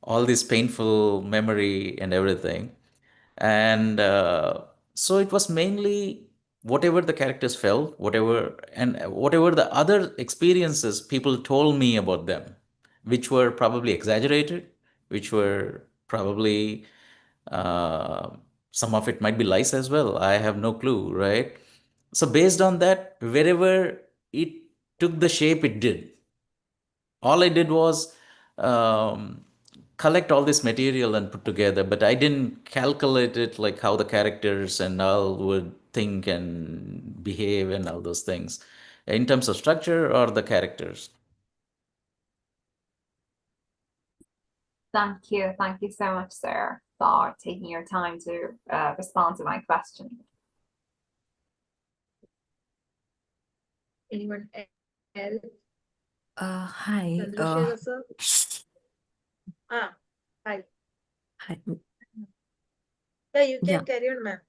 All this painful memory and everything. And so it was mainly whatever the characters felt, whatever the other experiences people told me about them, which were probably exaggerated, which were probably some of it might be lies as well. I have no clue, right? So based on that, wherever it took the shape it did, all I did was collect all this material and put together, but I didn't calculate it like how the characters and all would think and behave and all those things in terms of structure or the characters. Thank you so much, sir, for taking your time to respond to my question. Anyone else? Hi. Chandrasekhar sir? Hi. Hi. Yeah, you Yeah. can carry on, ma'am.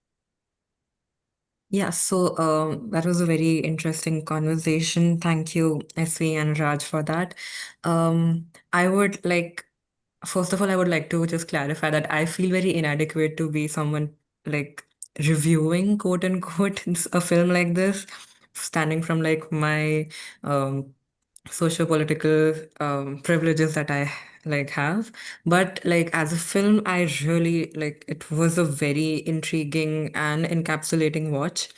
Yeah, so that was a very interesting conversation. Thank you, SV and Raj, for that. I would like, first of all, I would like to just clarify that I feel very inadequate to be someone like reviewing, quote unquote, a film like this, standing from like my um, socio-political privileges that I like have. But like as a film, I really like it was a very intriguing and encapsulating watch.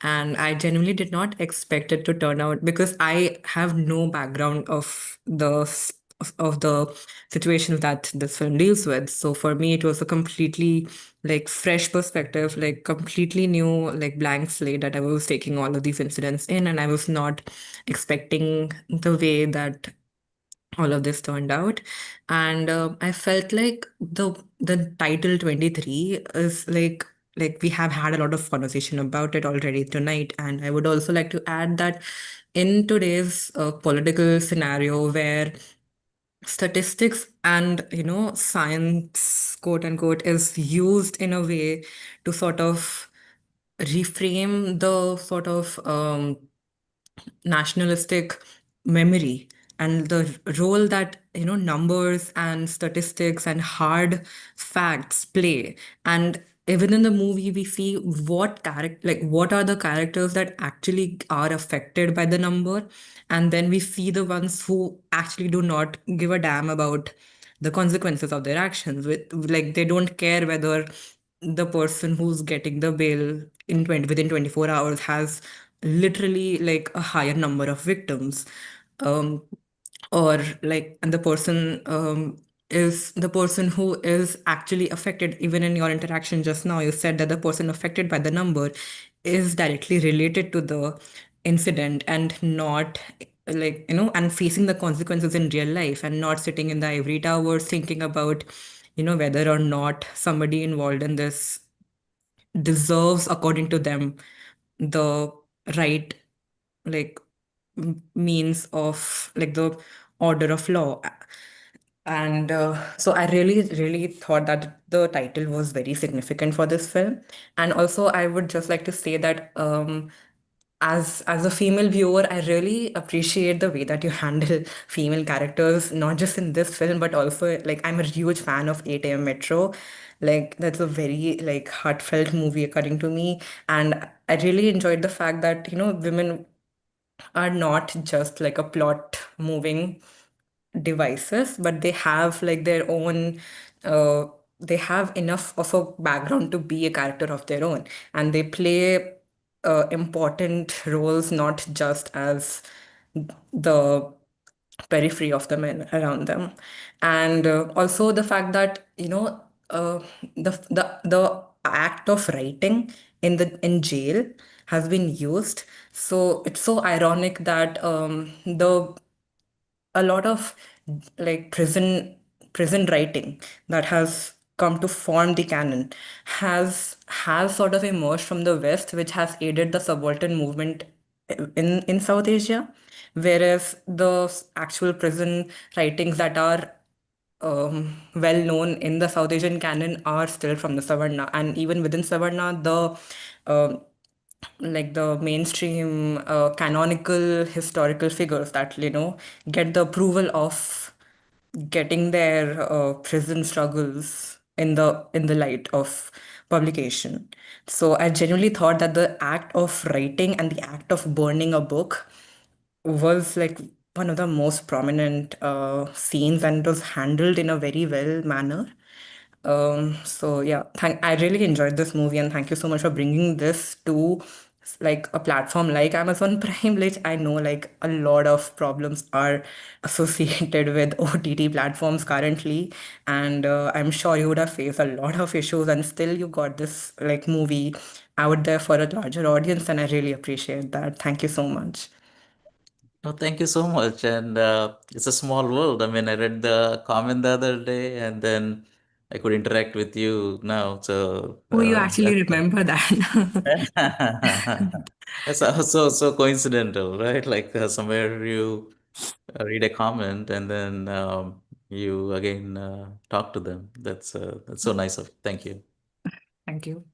And I genuinely did not expect it to turn out because I have no background of of the situations that this film deals with. So for me, it was a completely like fresh perspective, like completely new, like blank slate that I was taking all of these incidents in, and I was not expecting the way that all of this turned out. And I felt like the title 23 is like we have had a lot of conversation about it already tonight, and I would also like to add that in today's political scenario where statistics and science, quote unquote, is used in a way to sort of reframe the sort of nationalistic memory and the role that numbers and statistics and hard facts play. And even in the movie we see what are the characters that actually are affected by the number, and then we see the ones who actually do not give a damn about the consequences of their actions. With like they don't care whether the person who's getting the bail within 24 hours has literally like a higher number of victims, um, or like, and the person is the person who is actually affected. Even in your interaction just now, you said that the person affected by the number is directly related to the incident and not like and facing the consequences in real life, and not sitting in the ivory towers thinking about whether or not somebody involved in this deserves, according to them, the right like means of like the order of law. And so I really thought that the title was very significant for this film. And also I would just like to say that as a female viewer, I really appreciate the way that you handle female characters, not just in this film, but also like I'm a huge fan of 8 a.m. Metro. Like that's a very like heartfelt movie according to me. And I really enjoyed the fact that, women are not just like a plot moving devices, but they have like their own, uh, they have enough of a background to be a character of their own, and they play important roles, not just as the periphery of the men around them. And also the fact that the act of writing in jail has been used. So it's so ironic that the a lot of like prison writing that has come to form the canon has sort of emerged from the West, which has aided the subaltern movement in South Asia, whereas the actual prison writings that are well known in the South Asian canon are still from the Savarna. And even within Savarna, the like the mainstream canonical historical figures that get the approval of getting their prison struggles in the light of publication. So I genuinely thought that the act of writing and the act of burning a book was like one of the most prominent scenes, and it was handled in a very well manner. So yeah, I really enjoyed this movie, and thank you so much for bringing this to like a platform like Amazon Prime, which I know like a lot of problems are associated with OTT platforms currently, and I'm sure you would have faced a lot of issues, and still you got this like movie out there for a larger audience, and I really appreciate that. Thank you so much. Oh, thank you so much. And it's a small world. I mean, I read the comment the other day, and then I could interact with you now. So Oh, you actually remember that. that's so coincidental, right? Like somewhere you read a comment, and then you again talk to them. That's so nice of. Thank you. Thank you.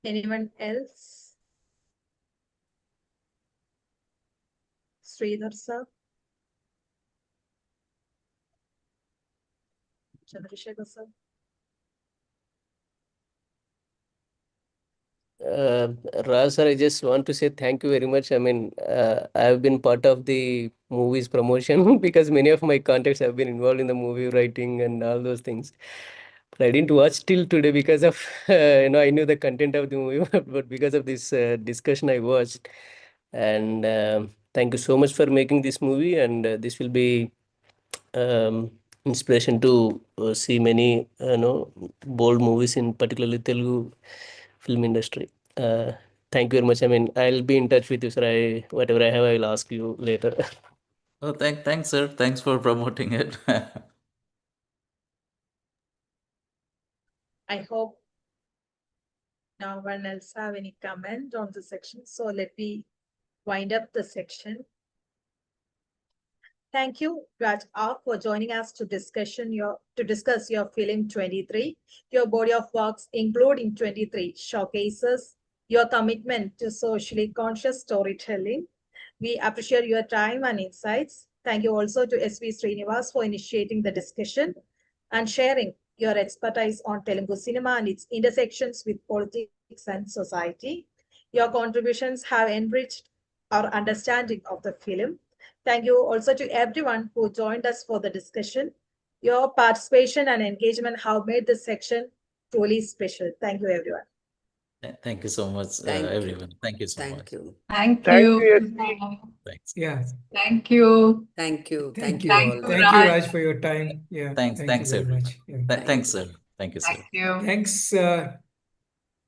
Anyone else? Sridhar sir? Chandrasekhar sir? Raj sir, I just want to say thank you very much. I mean, I have been part of the movie's promotion because many of my contacts have been involved in the movie writing and all those things. But I didn't watch till today because of, I knew the content of the movie, but because of this discussion, I watched. And thank you so much for making this movie. And this will be inspiration to see many, bold movies in particularly Telugu film industry. Thank you very much. I mean, I'll be in touch with you, sir. Whatever I have, I will ask you later. Oh, thanks, sir. Thanks for promoting it. I hope no one else have any comment on the section. So let me wind up the section. Thank you, Raj R, for joining us to discuss your film 23. Your body of works, including 23, showcases your commitment to socially conscious storytelling. We appreciate your time and insights. Thank you also to S V Srinivas for initiating the discussion and sharing your expertise on Telugu cinema and its intersections with politics and society. Your contributions have enriched our understanding of the film. Thank you also to everyone who joined us for the discussion. Your participation and engagement have made this section truly special. Thank you, everyone. Thank you so much, Thank you. everyone. Thank you so Thank much. you. Thank Thank you. you. Thanks. Yeah. Thank you. Thank you. Thank Thank you. you Thank all. you, Thank you, Raj. Raj, for your time. Yeah. Thanks, Thank you very everyone. much. Yeah. Thank Thanks, you. sir. Thank you, sir. Thank you. Thanks,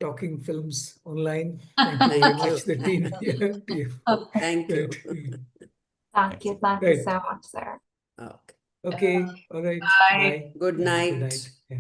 Talking Films Online. Thank you very Thank much, you. the team. Yeah. Okay. Thank you. Thank you. Thank you Right. so much, sir. Okay. Okay. All right. Bye. Bye. Good Yeah, night. Good night. Yeah.